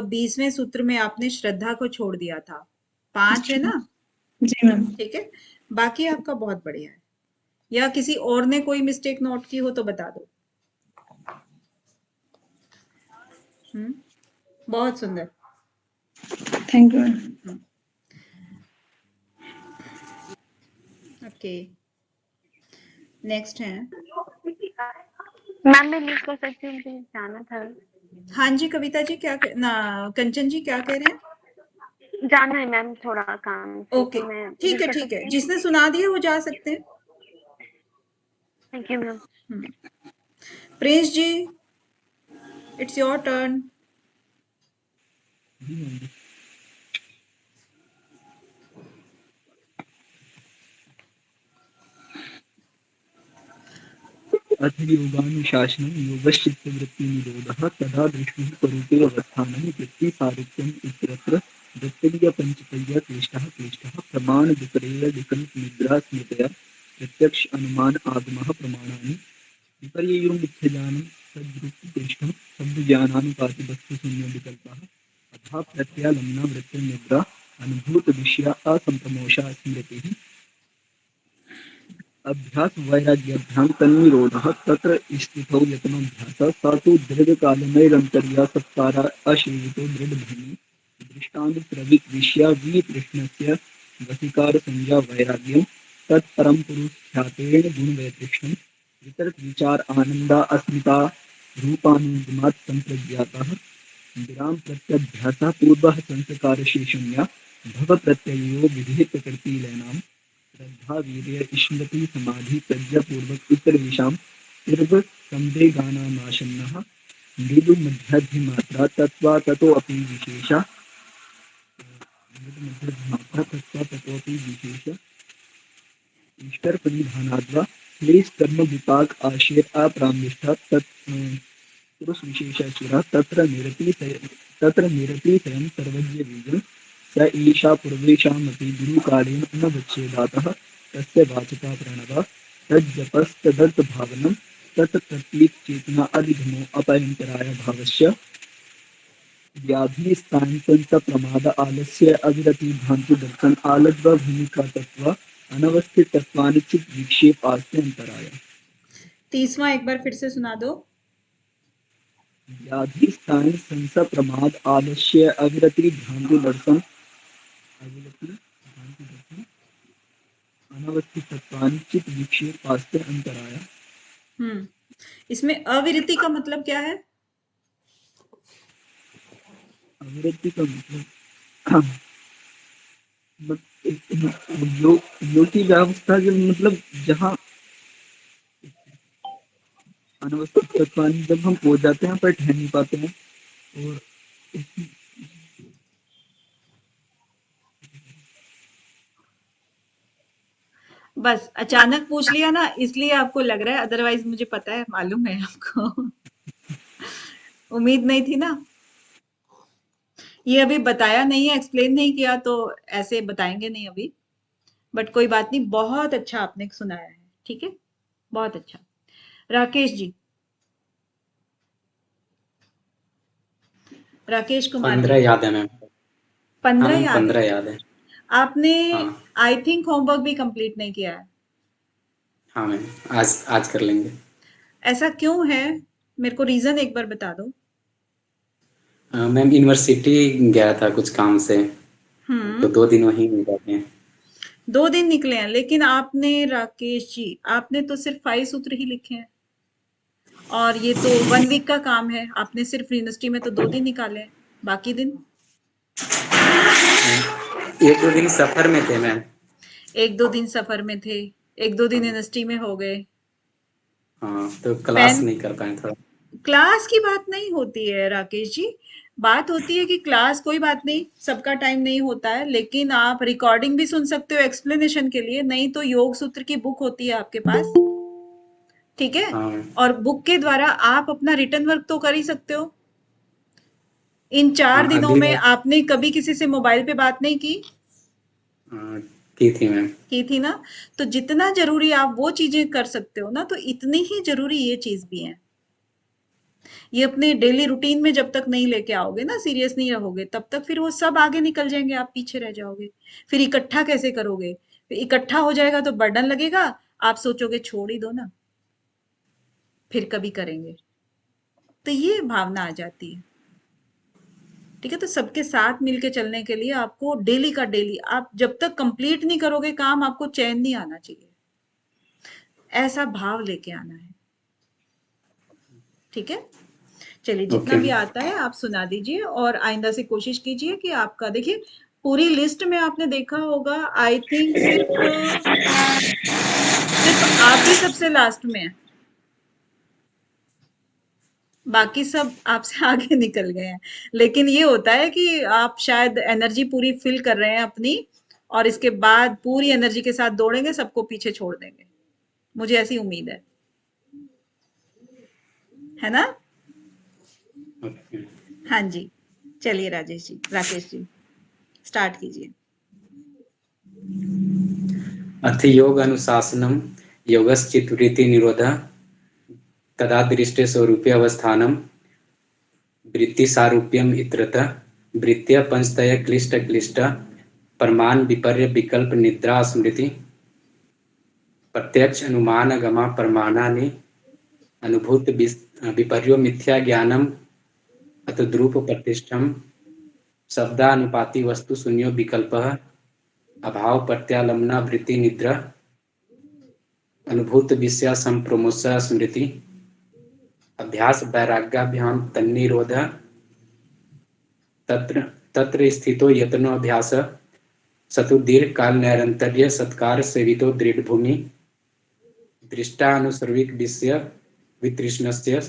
20वें सूत्र में आपने श्रद्धा को छोड़ दिया था, 5 है ना? जी मैम। ठीक है, बाकी आपका बहुत बढ़िया है। या किसी और ने कोई मिस्टेक नोट की हो तो बता दो। बहुत सुंदर, thank you ma'am. Okay, next है मैम मैं लीव कर सकती हूँ, मुझे जाना था। हाँ जी कविता जी, क्या कंचन जी क्या कह रहे हैं? जाना है मैम, थोड़ा काम से, ओके, तो मैं ठीक है ठीक है, जिसने सुना दिया वो जा सकते हैं। Thank you ma'am. Prince ji, it's your turn. अथ योगानुशासनं योगश्चित्तवृत्तिनिरोधः तदा दृष्टिः स्वरूपे अवस्थानं वृत्तिसारूप्यम् इत्यत्र वृत्तिर्यपञ्चतया क्लिष्टः प्रमाणविपर्ययविकल्पनिद्रा स्मृतया प्रत्यक्ष अनुमान आगमः प्रमाणानि विपर्ययो मिथ्याज्ञानं तद्वृत्तिक्लिष्टं शब्दज्ञानानुपातिवस्तुशून्यविकल्पः अतः प्रत्यालम्ना वृत्तिर्निद्रा अनुभूतविषया असम्प्रमोषा स्मृतिः अभ्यास वैराग्याभ्यां तन्निरोधः तत्र स्थितौ यत्नाभ्यासः स तु दीर्घकालनैरन्तर्यासत्कारा असेवितो दृढभूमि दृष्टानुप्रविक्विषया वितृष्णस्य वशीकारसंज्ञा वैराग्यं तत्परं पुरुषख्यातेन गुणवैतृष्ण्यं वितर्कविचार आनन्दा अस्मिता रूपानुगमात् सम्प्रज्ञातः विराम प्रत्यभ्यासः पूर्वः संस्कारशेषण्या भवप्रत्ययो विधेयप्रकृतिलयनाम् श्रद्धा वीर्य स्मृति समाधि प्रज्ञापूर्वक उत्तरेषां पूर्व संवेगानामाशन्नः मृदु मध्याधिमात्रा तत्वा ततोऽपि विशेषा ईश्वर परिधानाद्वा क्लेश कर्म विपाक आशय अप्रामिष्ठा पुरुष विशेषाचुरा तत्र निरतिशयं सर्वज्ञ बीजं स ईशा पूर्वेषामपि गुरुकालेन अनवच्छेदातः तस्य वाचका प्रणव तज्जपस्तदर्थभावनं तत्प्रतीकचेतना अधिगमो अपयन्तराय भावस्य व्याधिस्थानसंप्रमाद आलस्य अविरति भ्रांति दर्शन आलद्वा भूमिका तत्व अनवस्थित तत्वानि चित्त विक्षेप आस्ते अंतराय। 30वां एक बार फिर से सुना दो। व्याधिस्थान संप्रमाद आलस्य अविरति भ्रांति दर्शन अनवस्थित तत्वानि चित्त विक्षेप आस्ते अंतराय। इसमें अविरति का मतलब क्या है? अविरति का मतलब योग की व्यवस्था जो मतलब जहाँ अनवस्थित तत्वानि जब हम पहुंच जाते हैं पर ठहर नहीं पाते हैं और बस अचानक पूछ लिया ना, इसलिए आपको लग रहा है, अदरवाइज मुझे पता है, मालूम है आपको। उम्मीद नहीं थी ना, ये अभी बताया नहीं है, एक्सप्लेन नहीं किया तो ऐसे बताएंगे नहीं अभी, बट कोई बात नहीं, बहुत अच्छा आपने सुनाया है, ठीक है, बहुत अच्छा। राकेश जी, राकेश कुमार 15 जी, याद है मैम। हाँ 15 मैम, याद 15 है। याद है। आपने हाँ आई थिंक होमवर्क भी कंप्लीट नहीं किया है। हाँ मैम, आज आज कर लेंगे। ऐसा क्यों है? मेरे को रीजन एक बार बता दो। मैम यूनिवर्सिटी गया था कुछ काम से, तो 2 दिन वहीं हो जाते हैं। 2 दिन निकले हैं, लेकिन आपने राकेश जी, आपने तो सिर्फ 5 सूत्र ही लिखे हैं, और ये तो 1 वीक का काम है। आपने सिर्फ यूनिवर्सिटी में तो 2 दिन निकाले हैं, बाकी दिन 1-2 दिन सफर में थे मैम। 1-2 दिन सफर में थे, 1-2 दिन यूनिवर्सिटी में हो गए। हाँ, तो क्लास पेन नहीं कर पाए थोड़ा। क्लास की बात नहीं होती है राकेश जी, बात होती है कि क्लास, कोई बात नहीं, सबका टाइम नहीं होता है, लेकिन आप रिकॉर्डिंग भी सुन सकते हो एक्सप्लेनेशन के लिए, नहीं तो योग सूत्र की बुक होती है आपके पास, ठीक है? हाँ मैम। और बुक के द्वारा आप अपना रिटर्न वर्क तो कर ही सकते हो। इन 4 हाँ दिनों अगली में बार आपने कभी किसी से मोबाइल पे बात नहीं की? की थी मैम। की थी ना? तो जितना जरूरी आप वो चीजें कर सकते हो ना, तो इतनी ही जरूरी ये चीज भी है। ये अपने डेली रूटीन में जब तक नहीं लेके आओगे ना, सीरियस नहीं रहोगे, तब तक फिर वो सब आगे निकल जाएंगे, आप पीछे रह जाओगे। फिर इकट्ठा कैसे करोगे? फिर इकट्ठा हो जाएगा तो बर्डन लगेगा, आप सोचोगे छोड़ ही दो ना, फिर कभी करेंगे। तो ये भावना आ जाती है, ठीक है? तो सबके साथ मिलके चलने के लिए आपको डेली का डेली, आप जब तक कंप्लीट नहीं करोगे काम, आपको चैन नहीं आना चाहिए, ऐसा भाव लेके आना है, ठीक है? चलिए, जितना ओके। भी आता है आप सुना दीजिए, और आइंदा से कोशिश कीजिए कि आपका, देखिए पूरी लिस्ट में आपने देखा होगा, आई थिंक सिर्फ आप ही सबसे लास्ट में है, बाकी सब आपसे आगे निकल गए हैं। लेकिन ये होता है कि आप शायद एनर्जी पूरी फिल कर रहे हैं अपनी, और इसके बाद पूरी एनर्जी के साथ दौड़ेंगे, सबको पीछे छोड़ देंगे, मुझे ऐसी उम्मीद है ना? ओके। हाँ जी, चलिए राकेश जी स्टार्ट कीजिए। अथ योग अनुशासनम योगश्चित्तवृत्ति निरोधः तदा दृष्टे स्वरूपे अवस्थानम वृत्ति सारूप्यम इत्रतः वृत्तिय पंचतय क्लिष्ट क्लिष्ट प्रमाण विपर्य विकल्प निद्रा स्मृति प्रत्यक्ष अनुमान गमा प्रमाणानि अनुभूत विपर्यो मिथ्या ज्ञानम अतद्रूप प्रतिष्ठम शब्दानुपाति वस्तु शून्यो विकल्पः अभाव प्रत्यालम्बना वृत्ति निद्रा अनुभूत विषय संप्रमोष स्मृति अभ्यास वैराग्याभ्याम तन्निरोध तत्र तत्र स्थितो यत्नो अभ्यास सतु दीर्घ काल नैरंतर्य सत्कार सेवितो दृढ़ भूमि दृष्टानुसर्विक विषय वितृष्णस्य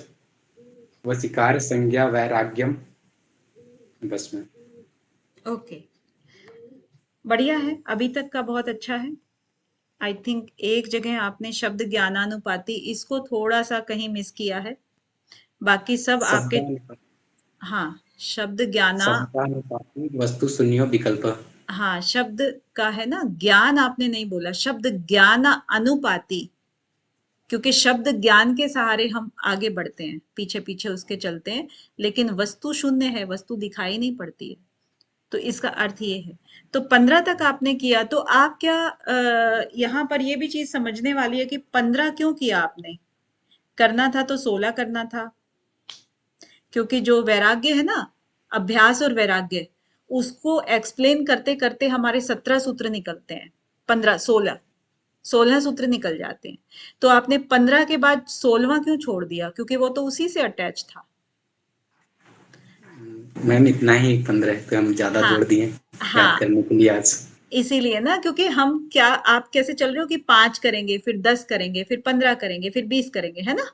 वशिकार संज्ञा वैराग्यम। बस में ओके, बढ़िया है, अभी तक का बहुत अच्छा है। आई थिंक एक जगह आपने शब्द ज्ञानानुपाति, इसको थोड़ा सा कहीं मिस किया है, बाकी सब आपके, हाँ, शब्द शब्दानुपाति वस्तु शून्यो विकल्प। हाँ, शब्द का है ना, ज्ञान आपने नहीं बोला, शब्द ज्ञान अनुपाति, क्योंकि शब्द ज्ञान के सहारे हम आगे बढ़ते हैं, पीछे पीछे उसके चलते हैं, लेकिन वस्तु शून्य है, वस्तु दिखाई नहीं पड़ती है, तो इसका अर्थ ये है। तो 15 तक आपने किया, तो आप क्या, यहाँ पर ये भी चीज समझने वाली है कि 15 क्यों किया आपने? करना था तो 16 करना था, क्योंकि जो वैराग्य है ना, अभ्यास और वैराग्य, उसको एक्सप्लेन करते करते हमारे 17 सूत्र निकलते हैं, 15 16 सूत्र निकल जाते हैं। तो आपने 15 के बाद 16वां क्यों छोड़ दिया? क्योंकि वो तो उसी से अटैच था। मैम इतना ही 15 पे हम ज्यादा हाँ, जोड़ दिए याद करने के लिए आज। इसीलिए ना, क्योंकि हम क्या, आप कैसे चल रहे हो कि 5 करेंगे, फिर 10 करेंगे, फिर 15 करेंगे, फिर 20 करेंगे, है ना?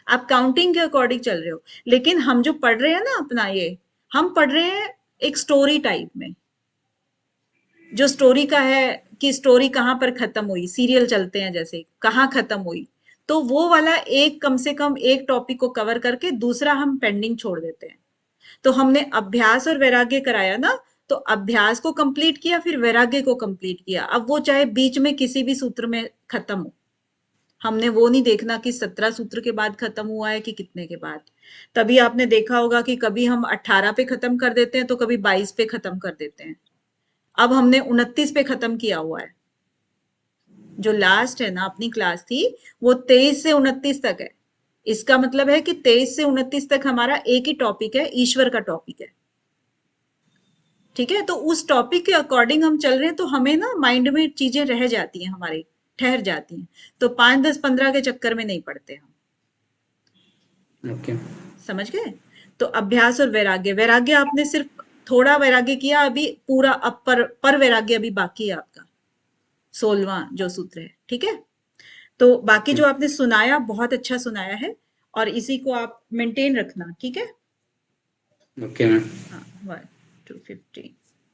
आप काउंटिंग के अकॉर्डिंग चल रहे हो, लेकिन हम जो पढ़ रहे हैं ना अपना, ये हम पढ़ रहे हैं एक स्टोरी टाइप में, जो स्टोरी का है कि स्टोरी कहाँ पर खत्म हुई, सीरियल चलते हैं जैसे, कहाँ खत्म हुई, तो वो वाला एक, कम से कम एक टॉपिक को कवर करके दूसरा हम पेंडिंग छोड़ देते हैं। तो हमने अभ्यास और वैराग्य कराया ना, तो अभ्यास को कंप्लीट किया, फिर वैराग्य को कंप्लीट किया, अब वो चाहे बीच में किसी भी सूत्र में खत्म हो, हमने वो नहीं देखना कि 17 सूत्र के बाद खत्म हुआ है कि कितने के बाद। तभी आपने देखा होगा कि कभी हम 18 पे खत्म कर देते हैं तो कभी 22 पे खत्म कर देते हैं। अब हमने 29 पे खत्म किया हुआ है। जो लास्ट है ना अपनी क्लास थी वो 23 से 29 तक है। इसका मतलब है कि 23 से 29 तक हमारा एक ही टॉपिक है, ईश्वर का टॉपिक है। ठीक है, तो उस टॉपिक के अकॉर्डिंग हम चल रहे हैं, तो हमें ना माइंड में चीजें रह जाती हैं, हमारी ठहर जाती हैं, तो 5, 10, 15 के चक्कर में नहीं पड़ते हम। ओके समझ गए? तो अभ्यास और वैराग्य, वैराग्य आपने सिर्फ थोड़ा वैराग्य किया, अभी पूरा पर वैराग्य अभी बाकी है आपका, 16वां जो सूत्र है। ठीक है, तो बाकी जो आपने सुनाया बहुत अच्छा सुनाया है, और इसी को आप मेंटेन रखना। ठीक है, ओके मैम। हाँ 1 2 15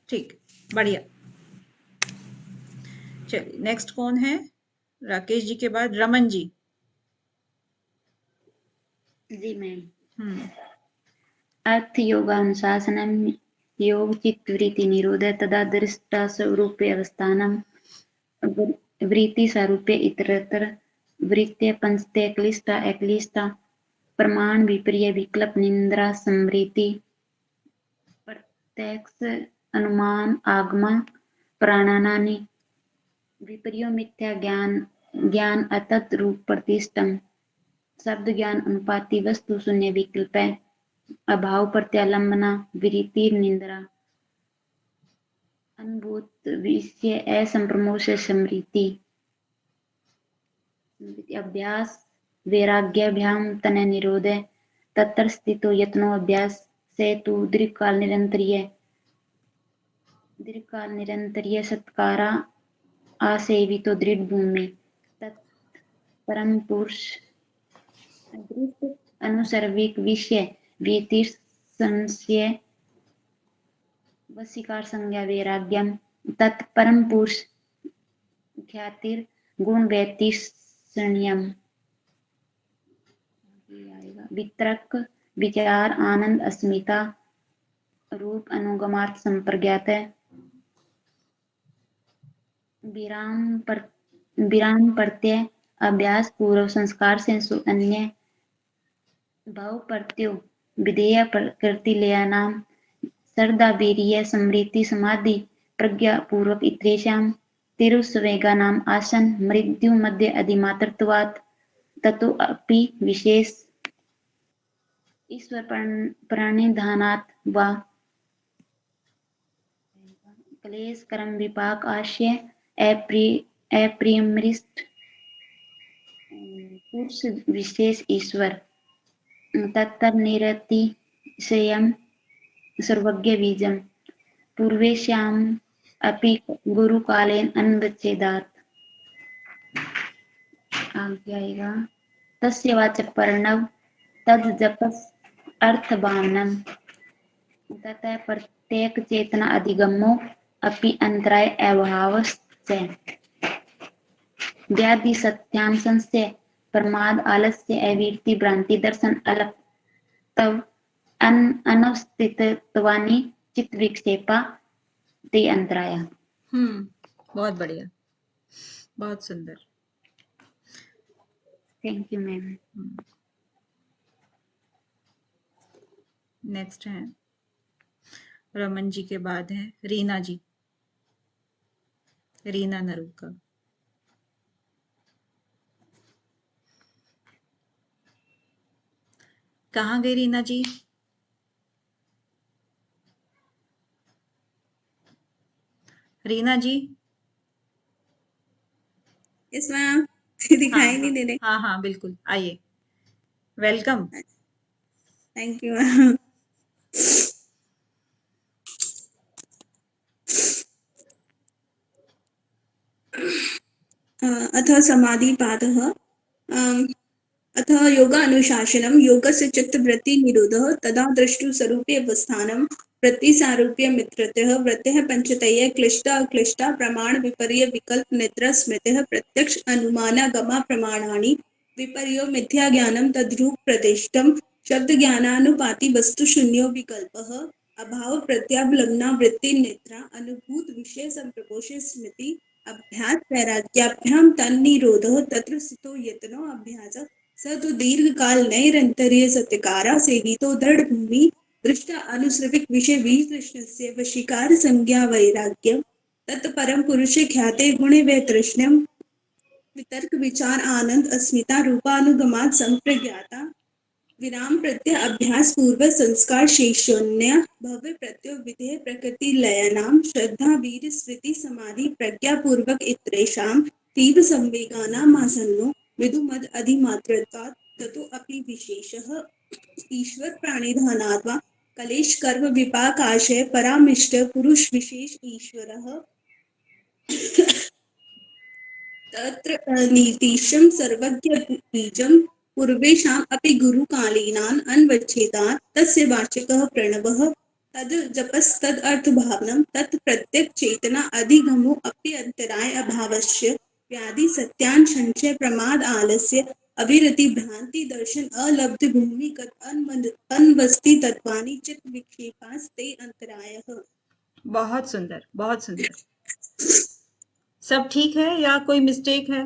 ठीक, बढ़िया। चलिए नेक्स्ट कौन है? राकेश जी के बाद रमन जी। जी मैम। हम्म, अर्थ योगानुशासनम योग चित्तवृत्ति निरोध तदा दृष्टा स्वरूपे अवस्थानम वृत्ति स्वरूपे इतरत्र वृत्ते पंचते क्लिष्टा अक्लिष्टा प्रमाण विपर्य विकल्प निंद्रा समृति प्रत्यक्ष अनुमान आगमा प्राणानानि विपर्यो मिथ्या ज्ञान अतत रूप प्रतिष्ठम शब्द ज्ञान अनुपाति वस्तु शून्य विकल्प अभाव प्रत्यालंबना विरिति निंद्रा अनुभूत विषय असंप्रमोश स्मृति अभ्यास वैराग्याभ्याम तन निरोध तत्र स्थितो यत्नो अभ्यास से तु दीर्घकाल निरंतरीय सत्कारा आसेवितो दृढ़ भूमि तत् परम पुरुष अनुसर्विक विषय व्यतिर संशय वशीकार संज्ञा वैराग्यम तत्परम पुरुष ख्यातिर गुण व्यतिशण्यम वितरक विचार आनंद अस्मिता रूप अनुगमार्थ संप्रज्ञात विराम प्रत्यय अभ्यास पूर्व संस्कार से अन्य भाव प्रत्यो विधेय प्रकृति लया नाम श्रद्धा वीर्य समृद्धि समाधि प्रज्ञा पूर्वक इत्रेषां तिरुस्वेगा नाम आसन मृत्यु मध्य अधिमात्रत्वात् ततो अपि विशेष ईश्वर प्रणिधानात् वा क्लेश कर्म विपाक आशय अप्रियमृष्ट पुरुष विशेष ईश्वर तत्तन्निरतिशयं सर्वज्ञ बीजं पूर्वेषाम् अपि गुरुकालेन अन्वच्छेदात् आज्ञाएगा तस्य वाचक पर्णव तद जपस अर्थभावनम ततः प्रत्येक चेतना अधिगमो अपि अंतराय अभावस्य व्याधि सत्यांशस्य प्रमाद आलस्य अवीर्ति भ्रांति दर्शन अलक्तव अनवस्थितत्वानि चित्त विक्षेपा ते अंतराय। बहुत बढ़िया, बहुत सुंदर। Thank you ma'am. नेक्स्ट है रमन जी के बाद है रीना जी, रीना नरूका। कहाँ गई रीना जी? रीना जी? Yes ma'am. दिखाई नहीं दे रहे। हाँ हाँ बिल्कुल, आइए, वेलकम। Thank you ma'am. अथ समाधिपादः अथ योगानुशासनं योगस्य चित्तवृत्ति निरोधः तदा दृष्टु स्वरूपे अवस्थानं वृत्तिसारूप्य मित्रतः वृत्तः पंचतयः क्लिष्टा अक्लिष्टा प्रमाण विपर्य विकल्प निद्रा स्मृतः प्रत्यक्ष अनुमानागमा प्रमाणानि विपर्यो मिथ्या ज्ञानं तद्रूप प्रतिष्ठं शब्द ज्ञानानुपाति वस्तु शून्यो विकल्पः अभाव प्रत्यावलंबना वृत्ति निद्रा अनुभूत विषय संप्रकोश स्मृति अभ्यास वैराग्याभ्याम तन्निरोधः तत्र स्थितो यत्नो अभ्यासः स तु दीर्घकाल नैरन्तर्य सत्यकारा सेवितो दृढ़भूमि दृष्टा अनुश्रविक विषय वितृष्णस्य वशीकार संज्ञा वैराग्यम तत्परम पुरुषे ख्याते गुणे वै तृष्ण्यम वितर्क विचार आनंद अस्मिता रूपानुगमात् संप्रज्ञाता विराम प्रत्यय अभ्यास पूर्व संस्कार शेषोन्य भव्य प्रत्यो विधेय प्रकृति लयनाम श्रद्धा वीर स्मृति समाधि प्रज्ञा पूर्वक इत्रेषाम तीव्र संवेगानाम आसन्नो विदुमद अधिमात्रत्वात् ततो अपि विशेषः ईश्वर प्राणिधानाद्वा कलेश कर्म विपाक आशय परामिष्ट पुरुष विशेष ईश्वरः तत्र नीतिशं सर्वज्ञ बीजं पूर्वेषाम् अपि गुरुकालीनान् अन्वच्छेदात् तस्य वाचकः प्रणवः तद् जपस्तद् अर्थभावनं तत् प्रत्यक् चेतना अधिगमो अपि अंतराय अभावस्य व्याधि सत्यान संचय प्रमाद आलस्य अविरति भ्रांति दर्शन अलब्ध भूमिगत अनवस्ति तत्वानि चित्त विक्षेपास्ते अंतरायः। बहुत सुंदर, बहुत सुंदर। सब ठीक है या कोई मिस्टेक है?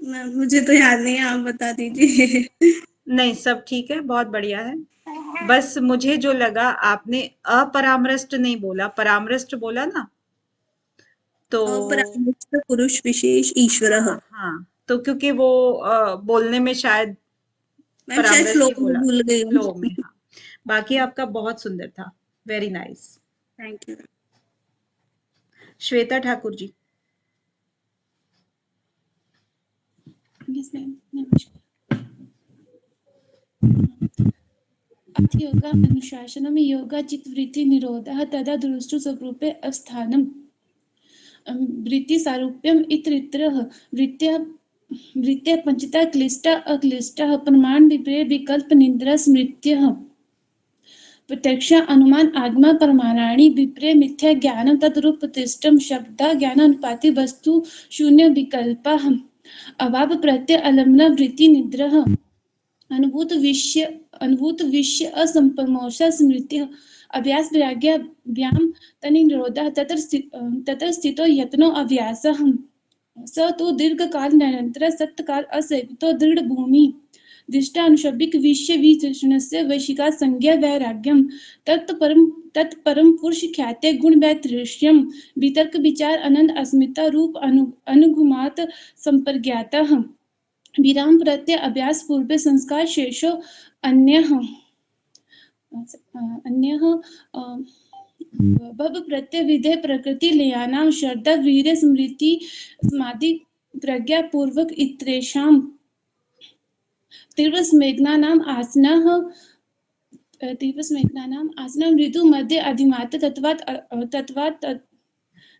मुझे तो याद नहीं है, आप बता दीजिए। नहीं, सब ठीक है, बहुत बढ़िया है। बस मुझे जो लगा आपने अपरामृष्ट नहीं बोला, परामृष्ट बोला ना, तो अपरामृष्ट पुरुष विशेष ईश्वरः। हाँ, तो क्योंकि वो बोलने में शायद परामृष्ट फ्लो में भूल गई हूँ। फ्लो में, हाँ। बाकी आपका बहुत सुंदर था, very nice, thank you. Shweta Thakur ji. Yes ma'am, नमस्कार। अथ योगा अनुशासनम योगा चित्तवृत्ति निरोधः तदा दृष्टु स्वरूपे अवस्थानम वृत्ति सारूप्यम इतरित्रः वृत्त्या पंचता क्लिष्टा अक्लिष्टा प्रमाण विपर्य विकल्प निद्रा स्मृत्यः प्रत्यक्ष अनुमान आगमा प्रमाणानि विपर्य मिथ्या ज्ञानं तद्रूप प्रतिष्ठम शब्दा ज्ञानानुपाति वस्तु शून्य विकल्पः अभाव प्रत्यय अलम्बना वृत्ति निद्रः अनुभूत विषय असंप्रमोषा स्मृतिः अभ्यास वैराग्याभ्याम तन्निरोधः ततः स्थितो यत्नो अभ्यासः स तु दीर्घकाल निरंतर सत्काल असेवितो दृढ़ भूमि दृष्टानुशब्दिक विषय विचक्षणस्य वैशिका संज्ञा वैराग्यम तत्परम पुरुष ख्याते गुण वैतृष्यम वितर्क विचार अनंत अस्मिता रूप अनुगमात् संप्रज्ञातः विराम प्रत्यय अभ्यास पूर्व संस्कार शेषो अन्यः भव प्रत्यय विधेय प्रकृति लयानां श्रद्धा वीर्य स्मृति समाधि प्रज्ञा पूर्वक इत्रेषां तीव्र स्मेघनानाम् आसनं ऋतु मध्ये अधिमात्र तत्वात्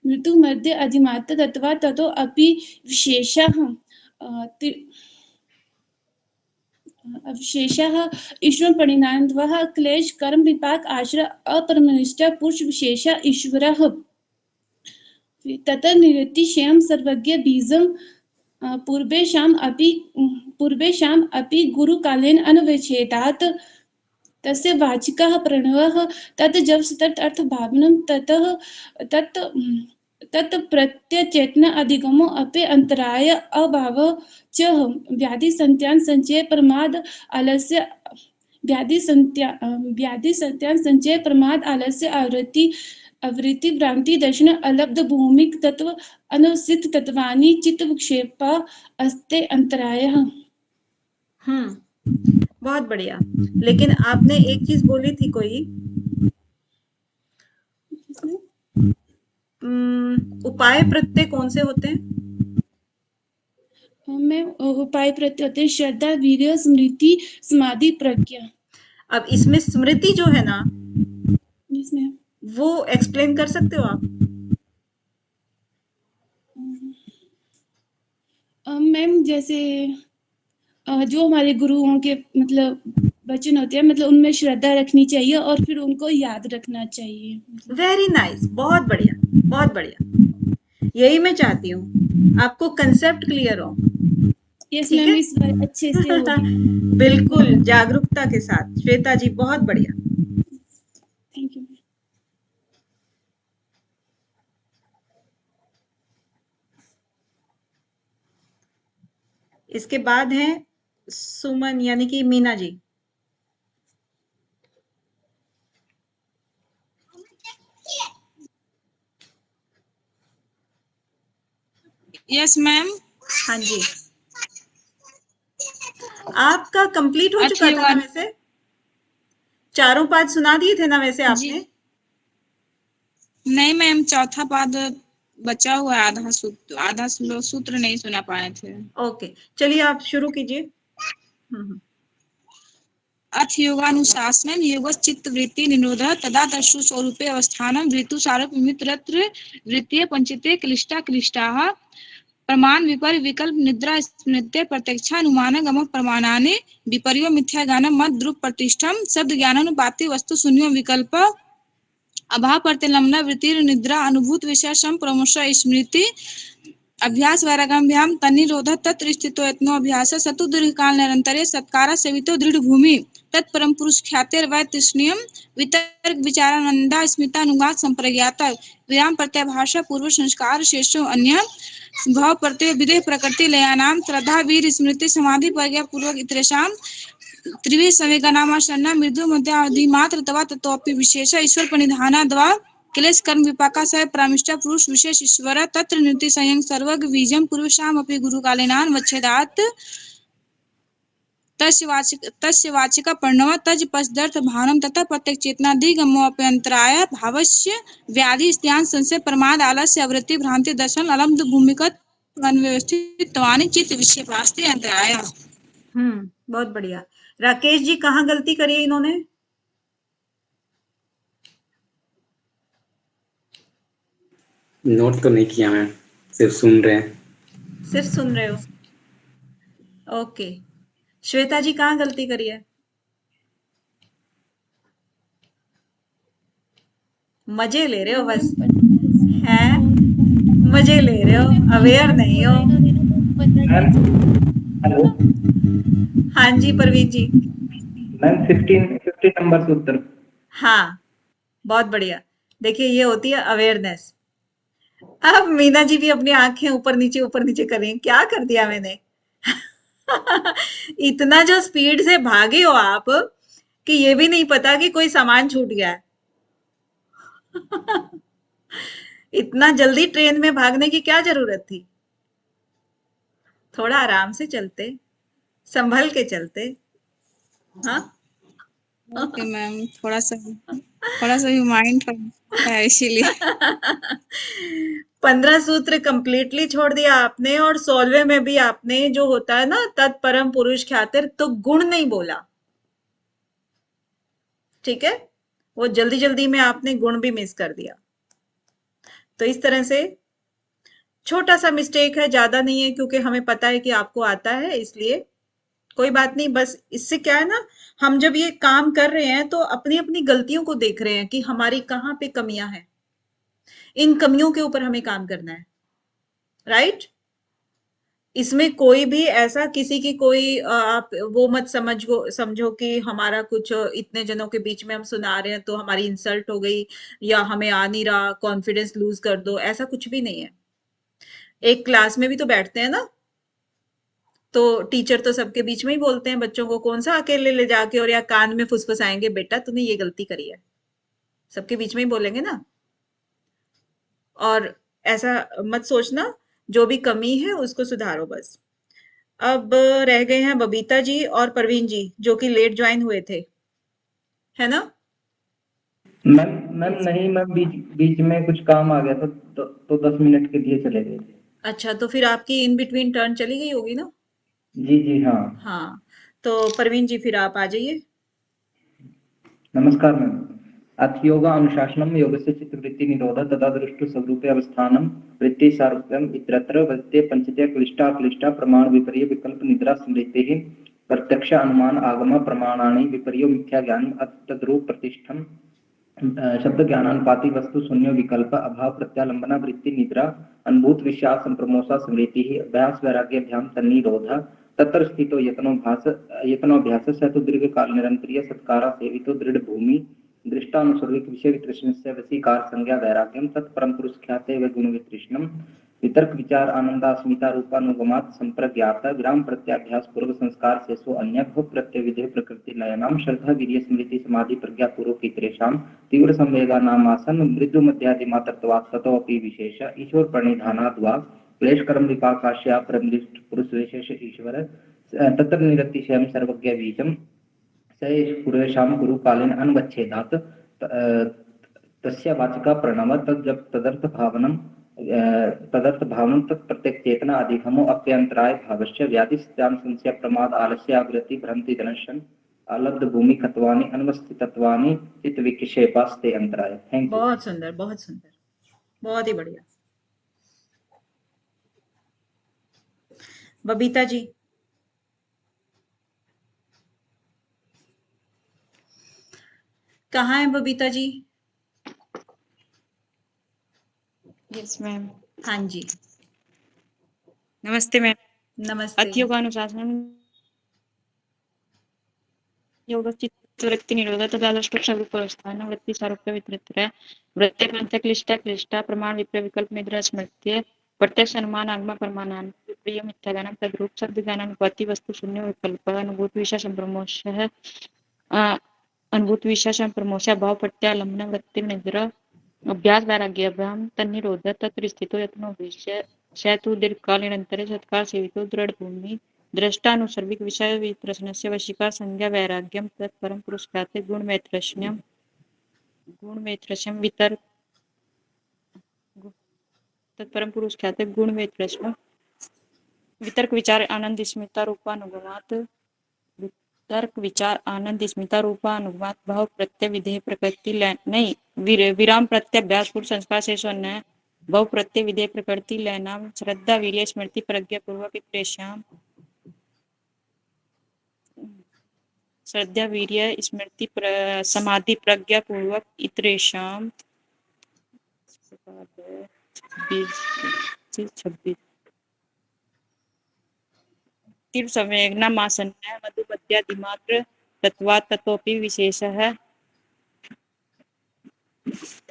ऋतु मध्ये अधिमात्र तत्वात् ततो अपि विशेषः ईश्वर परिणामद्वः क्लेश कर्म विपाक आश्रय अपरमनिष्ठ पुरुष विशेष ईश्वरः ततः निरतिशयं सर्वज्ञ बीजं पूर्वेषाम् अपि गुरुकालेन अन्वच्छेदात् तस्य वाचिकः प्रणवः तत् जप तत् अर्थभावनं तत् प्रत्यचेतना अधिगमो अपि अंतराय अभाव च व्याधि संत्यान संचय प्रमाद आलस्य व्याधि संत्यान संचय प्रमाद आलस्य आवृत्ति भ्रांति दर्शन अलब्ध भूमिक तत्व अनुसित तत्वानि चित्त विक्षेपा अस्ते अंतरायः। बहुत बढ़िया। लेकिन आपने एक चीज बोली थी कोई, उपाय प्रत्यय कौन से होते हैं? मैं उपाय प्रत्यय होते हैं श्रद्धा वीर्य स्मृति समाधि प्रज्ञा। अब इसमें स्मृति जो है ना, इसमें वो एक्सप्लेन कर सकते हो आप? मैम जैसे जो हमारे गुरुओं के मतलब वचन होते हैं, मतलब उनमें श्रद्धा रखनी चाहिए और फिर उनको याद रखना चाहिए। वेरी नाइस, बहुत बढ़िया, बहुत बढ़िया। यही मैं चाहती हूँ, आपको कंसेप्ट क्लियर हो। यस मैम, इस बार अच्छे से हो गया। बिल्कुल जागरूकता के साथ। श्वेता जी बहुत बढ़िया। Thank you. इसके बाद है सुमन यानी कि मीना जी। Yes ma'am. हाँ जी, आपका कंप्लीट हो चुका था ना वैसे? चारों पाद सुना दिए थे ना वैसे आपने? नहीं मैम, चौथा पाद बचा हुआ है, आधा सूत्र नहीं सुना पाए थे। ओके, चलिए आप शुरू कीजिए। अथ योगानुशासनम योगश्चित्त वृत्ति निरोधः तदा दर्शु स्वरूपे अवस्थानम ऋतु सारूप मित्रत्र वृत्तीय पंचिते क्लिष्टा क्लिष्टाः प्रमाण विपर विकल्प निद्रा स्मृत्य प्रत्यक्षानुमान गम प्रमाणानि विपर्यो मिथ्या ज्ञानम मद द्रुप प्रतिष्ठम शब्द ज्ञानानुपाति वस्तु शून्य विकल्प अभाव प्रतिलम्बना वृत्ति निद्रा अनुभूत विषय सम प्रमोश स्मृति अभ्यास वैराग्याभ्याम तन्निरोध तत्र स्थितो यत्नो अभ्यास सतु दीर्घकाल निरंतरे सत्कार सेवितो दृढ़ भूमि तत्परम पुरुष ख्यातेर वै तृष्णियम वितर्क विचारानंदा स्मितानुगात संप्रज्ञात विराम प्रत्याभाषा पूर्व संस्कार शेषो अन्य भाव प्रत्यय विदेह प्रकृति लयानाम श्रद्धा वीर स्मृति समाधि प्रज्ञा पूर्वक इतरेषाम त्रिवी संवेगनामाशन्ना मृदु मध्यावधि मात्र तवा तत्वपि विशेष ईश्वर परिधाना द्वा क्लेश कर्म विपाका सह प्रामिष्टा पुरुष विशेष ईश्वर तत्र नित्य संयम सर्वग बीजम पूर्वशाम अपि गुरु कालेनान वच्छेदात तस्य वाचिका प्रणव तज पशदर्थ भावनम तथा प्रत्येक चेतना दिगमोप्यंतराय भावस्य व्याधि ज्ञान संशय प्रमाद आलस्य अवृत्ति भ्रांति दर्शन अलब्ध भूमिकत अनव्यवस्थित तवानि चित्त विषय वास्ते अंतराय। बहुत बढ़िया। राकेश जी कहाँ गलती करी है इन्होंने? नोट तो नहीं किया मैं, सिर्फ सुन रहे हैं। सिर्फ सुन रहे हो? ओके। श्वेता जी कहाँ गलती करी है? मजे ले रहे हो बस, हैं? मजे ले रहे हो, अवेयर नहीं हो। हाँ जी परवीन जी। मैम 15 नंबर सूत्र। हाँ, बहुत बढ़िया। देखिए ये होती है अवेयरनेस। अब मीना जी भी अपनी आंखें ऊपर नीचे करें, क्या कर दिया मैंने? इतना जो स्पीड से भागे हो आप कि ये भी नहीं पता कि कोई सामान छूट गया है। इतना जल्दी ट्रेन में भागने की क्या जरूरत थी? थोड़ा आराम से चलते, संभल के चलते। हाँ ओके मैम, थोड़ा सा भी माइंड है इसीलिए। 15 सूत्र कंप्लीटली छोड़ दिया आपने, और 16वें में भी आपने जो होता है ना तत्परम पुरुष ख्यातिर, तो गुण नहीं बोला। ठीक है, वो जल्दी जल्दी में आपने गुण भी मिस कर दिया। तो इस तरह से छोटा सा मिस्टेक है, ज्यादा नहीं है, क्योंकि हमें पता है कि आपको आता है, इसलिए कोई बात नहीं। बस इससे क्या है ना, हम जब ये काम कर रहे हैं तो अपनी अपनी गलतियों को देख रहे हैं कि हमारी कहाँ पे कमियां हैं। इन कमियों के ऊपर हमें काम करना है, राइट? इसमें कोई भी ऐसा किसी की कोई आप वो मत समझो कि हमारा कुछ इतने जनों के बीच में हम सुना रहे हैं तो हमारी इंसल्ट हो गई या हमें आ नहीं रहा, कॉन्फिडेंस लूज कर दो, ऐसा कुछ भी नहीं है। एक क्लास में भी तो बैठते हैं ना, तो टीचर तो सबके बीच में ही बोलते हैं बच्चों को, कौन सा अकेले ले जाके और या कान में फुसफुसाएंगे, बेटा तूने ये गलती करी है। सबके बीच में ही बोलेंगे ना। और ऐसा मत सोचना, जो भी कमी है उसको सुधारो बस। अब रह गए हैं बबीता जी और परवीन जी, जो कि लेट ज्वाइन हुए थे, है ना? मैम नहीं मैम, बीच में कुछ काम आ गया था तो 10 मिनट के लिए चले गए थे। अच्छा, तो फिर आपकी इन बिटवीन टर्न चली गई होगी ना? जी हाँ। हाँ, तो परवीन जी फिर आप आ जाइए। नमस्कार मैम। अथ योगा अनुशासनम योगस्य चित्तवृत्ति निरोधः तदा दृष्टु स्वरूपे अवस्थानम वृत्ति सारूप्यम इत्यत्र वृत्ते पंचते क्लिष्टा क्लिष्टा प्रमाण विपर्य विकल्प निद्रा स्मृतिः प्रत्यक्ष अनुमान आगम प्रमाणानि विपर्यो मिथ्या ज्ञान तद्रूप प्रतिष्ठम शब्द ज्ञानानुपाति वस्तु शून्य विकल्प अभाव प्रत्यालंबना वृत्ति निद्रा अनुभूत विषया संप्रमोसा स्मृतिः अभ्यास वैराग्याभ्याम तन्निरोधः तत्र स्थितो यत्नोऽभ्यास स तु दीर्घकाल निरंतरीय सत्कारा सेवितो दृढ़ भूमि दृष्टानुसर्विक विषय वितृष्णस्य वशीकार संज्ञा वैराग्यम तत्परम पुरुष ख्याते व गुण वितृष्णम वितर्क विचार आनंदास्मिता रूपानुगमात् संप्रज्ञात विराम प्रत्याभ्यास पूर्व संस्कार शेषो अन्य भव प्रत्यय विधेय प्रकृति लयनाम श्रद्धा वीर्य स्मृति समाधि प्रज्ञा पूर्वक इतरेषां तीव्र संवेगानामासन मृदु मध्यादि मात्रत्वात् ततोऽपि विशेष ईश्वर प्रणिधानाद् वा क्लेश कर्म विपाकाश्या प्रमृष्ट पुरुष विशेष ईश्वर तत्र निरतिशयं सर्वज्ञ बीजं स पूर्वेषां गुरुकालेन अनुवच्छेदात् तस्य वाचिका प्रणव तदर्थ भावनं तत्प्रत्यक चेतना अधिगमो अप्यंतराय भावस्य व्याधि स्याम संशय प्रमाद आलस्य आवृत्ति भ्रांति दर्शन अलब्ध भूमि खत्वानि अनवस्थितत्वानि चित्त विक्षेपास्ते अंतराय। Thank you. बहुत सुंदर, बहुत सुंदर, बहुत ही बढ़िया। बबीता जी। कहाँ है बबीता जी? Yes ma'am. हाँ जी, नमस्ते मैम। नमस्ते। अत्ययोगानुशासनम योगचित्तवृत्ति निरोध तथा दृष्टोपस्थान वृत्ति सारूप्य वितरित्र वृत्ते पंच क्लिष्टा प्रमाण विप्रय विकल्प निद्रा स्मृत्य प्रत्यक्ष अनुमान आगम प्रमाणान प्रिय मिथ्यागानं तद्रूप शब्द ज्ञानानुपाति वस्तु शून्य विकल्प अनुभूत विशेष संप्रमोषः अनुभूत विशेष संप्रमोषः भाव प्रत्यालंबन वृत्ति निद्रा अभ्यास वैराग्याभ्याम तन्निरोध तत्र स्थितो यत्नो विषय शैतु दीर्घकाल निरंतर सत्कार सेवितो दृढ़ भूमि दृष्टानुसर्विक विषय विप्रश्नस्य वशिका संज्ञा वैराग्यम तत्परम पुरुषार्थे गुणमेत्रस्यम वितर्क तत्परम पुरुषार्थे गुणमेत्रस्यम वितर्क विचार आनंद स्मिता रूपानुगमात् तर्क विचार आनंद स्मिता रूपानुगमात् भाव प्रत्यय विधेय प्रकृति नहीं विराम प्रत्याभ्यास पूर्व संस्कार से शून्य भाव प्रत्यय विधेय प्रकृति लयनाम श्रद्धा वीर्य स्मृति प्रज्ञा पूर्वक इतरेषां श्रद्धा वीर्य स्मृति समाधि प्रज्ञा पूर्वक इतरेषां 26 तीव्र संवेगना मासन्य मधु मध्यादिमात्र तत्वात् ततोपि विशेषः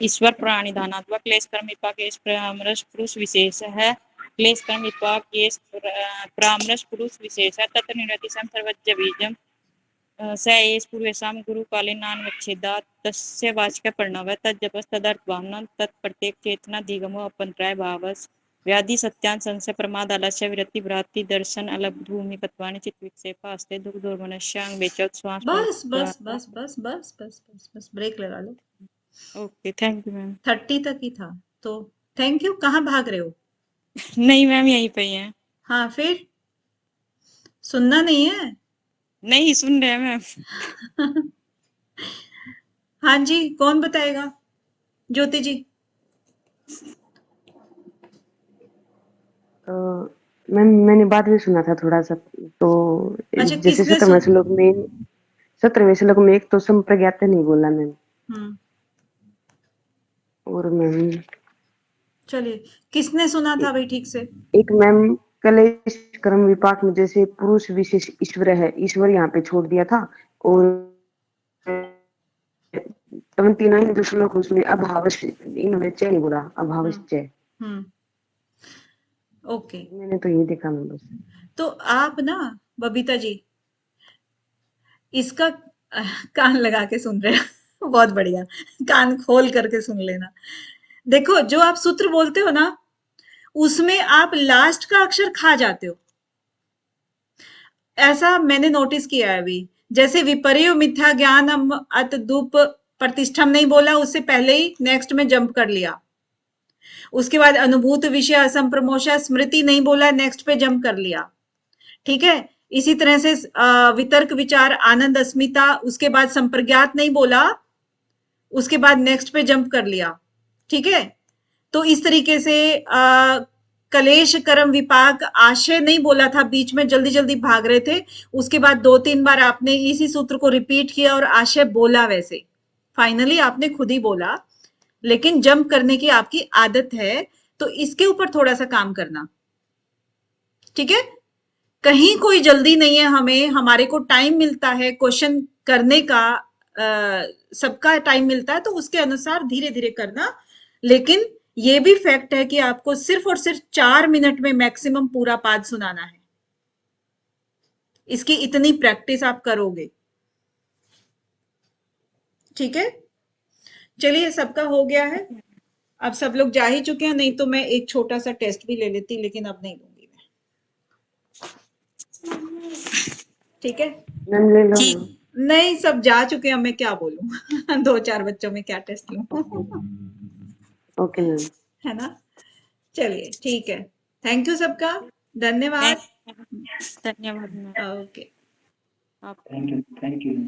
ईश्वर प्राणिधानात् वा क्लेश कर्म विपाक येष परामर्श पुरुष विशेषः क्लेश कर्म विपाक येष परामर्श पुरुष विशेषः तत्र निरतिशयं सर्वज्ञ बीजं स एष पूर्वेषां गुरुकालीनान्वच्छेदात् तस्य वाचिका प्रणव तज्जपस्तदर्थभावनं तत्प्रत्येक चेतना दिगमो अपंतराय भावस् व्याधि सत्यान संशय प्रमाद आलस्य विरति भ्राति दर्शन अलब्ध भूमि तत्वानि चित्त विक्षेपा अस्ते दुख दुर्मनस्यांग बेचौत श्वास बस बस बस बस बस बस बस बस ब्रेक लगा लो। Okay thank you ma'am. 30 तक ही था तो थैंक यू। कहाँ भाग रहे हो? नहीं मैम यहीं पे ही है। हाँ फिर सुनना नहीं है? नहीं सुन रहे हैं मैम। हाँ जी, कौन बताएगा? ज्योति जी। मैम मैंने बाद में सुना था थोड़ा सा, तो अच्छा, जैसे किसने 17वें श्लोक में एक तो संप्रज्ञात नहीं बोला मैम। और मैम चलिए, किसने सुना था भाई ठीक से? एक मैम कलेश कर्म विपाक में जैसे पुरुष विशेष ईश्वर है, ईश्वर यहाँ पे छोड़ दिया था। और 29 जो श्लोक उसमें अभावश्य इन्होंने च नहीं बोला, अभावश्य। ओके, मैंने तो ये देखा मैम बस। तो आप ना बबीता जी इसका कान लगा के सुन रहे हो। बहुत बढ़िया, कान खोल करके सुन लेना। देखो, जो आप सूत्र बोलते हो ना, उसमें आप लास्ट का अक्षर खा जाते हो। ऐसा मैंने नोटिस किया है अभी। जैसे विपर्य मिथ्या ज्ञान अत दुप प्रतिष्ठम नहीं बोला, उससे पहले ही नेक्स्ट में जंप कर लिया। उसके बाद अनुभूत विषय असंप्रमोषा स्मृति नहीं बोला, नेक्स्ट पे जंप कर लिया। ठीक है, इसी तरह से वितर्क विचार आनंद अस्मिता, उसके बाद संप्रज्ञात नहीं बोला, उसके बाद नेक्स्ट पे जंप कर लिया। ठीक है, तो इस तरीके से कलेश कर्म विपाक आशय नहीं बोला था, बीच में जल्दी जल्दी भाग रहे थे। उसके बाद 2-3 बार आपने इसी सूत्र को रिपीट किया और आशय बोला। वैसे फाइनली आपने खुद ही बोला, लेकिन जंप करने की आपकी आदत है, तो इसके ऊपर थोड़ा सा काम करना। ठीक है, कहीं कोई जल्दी नहीं है हमें, हमारे को टाइम मिलता है क्वेश्चन करने का, सबका टाइम मिलता है, तो उसके अनुसार धीरे धीरे करना। लेकिन ये भी फैक्ट है कि आपको सिर्फ और सिर्फ 4 मिनट में मैक्सिमम पूरा पाठ सुनाना है। इसकी इतनी प्रैक्टिस आप करोगे। ठीक है, चलिए सबका हो गया है। अब सब लोग जा ही चुके हैं, नहीं तो मैं एक छोटा सा टेस्ट भी ले लेती, लेकिन अब नहीं लूंगी मैं। ठीक है, मैम ले लो। नहीं सब जा चुके हैं, मैं क्या बोलूं 2-4 बच्चों में क्या टेस्ट लूं ओके मैम। है ना। चलिए ठीक है, थैंक यू सबका, धन्यवाद। धन्यवाद। ओके। Thank you.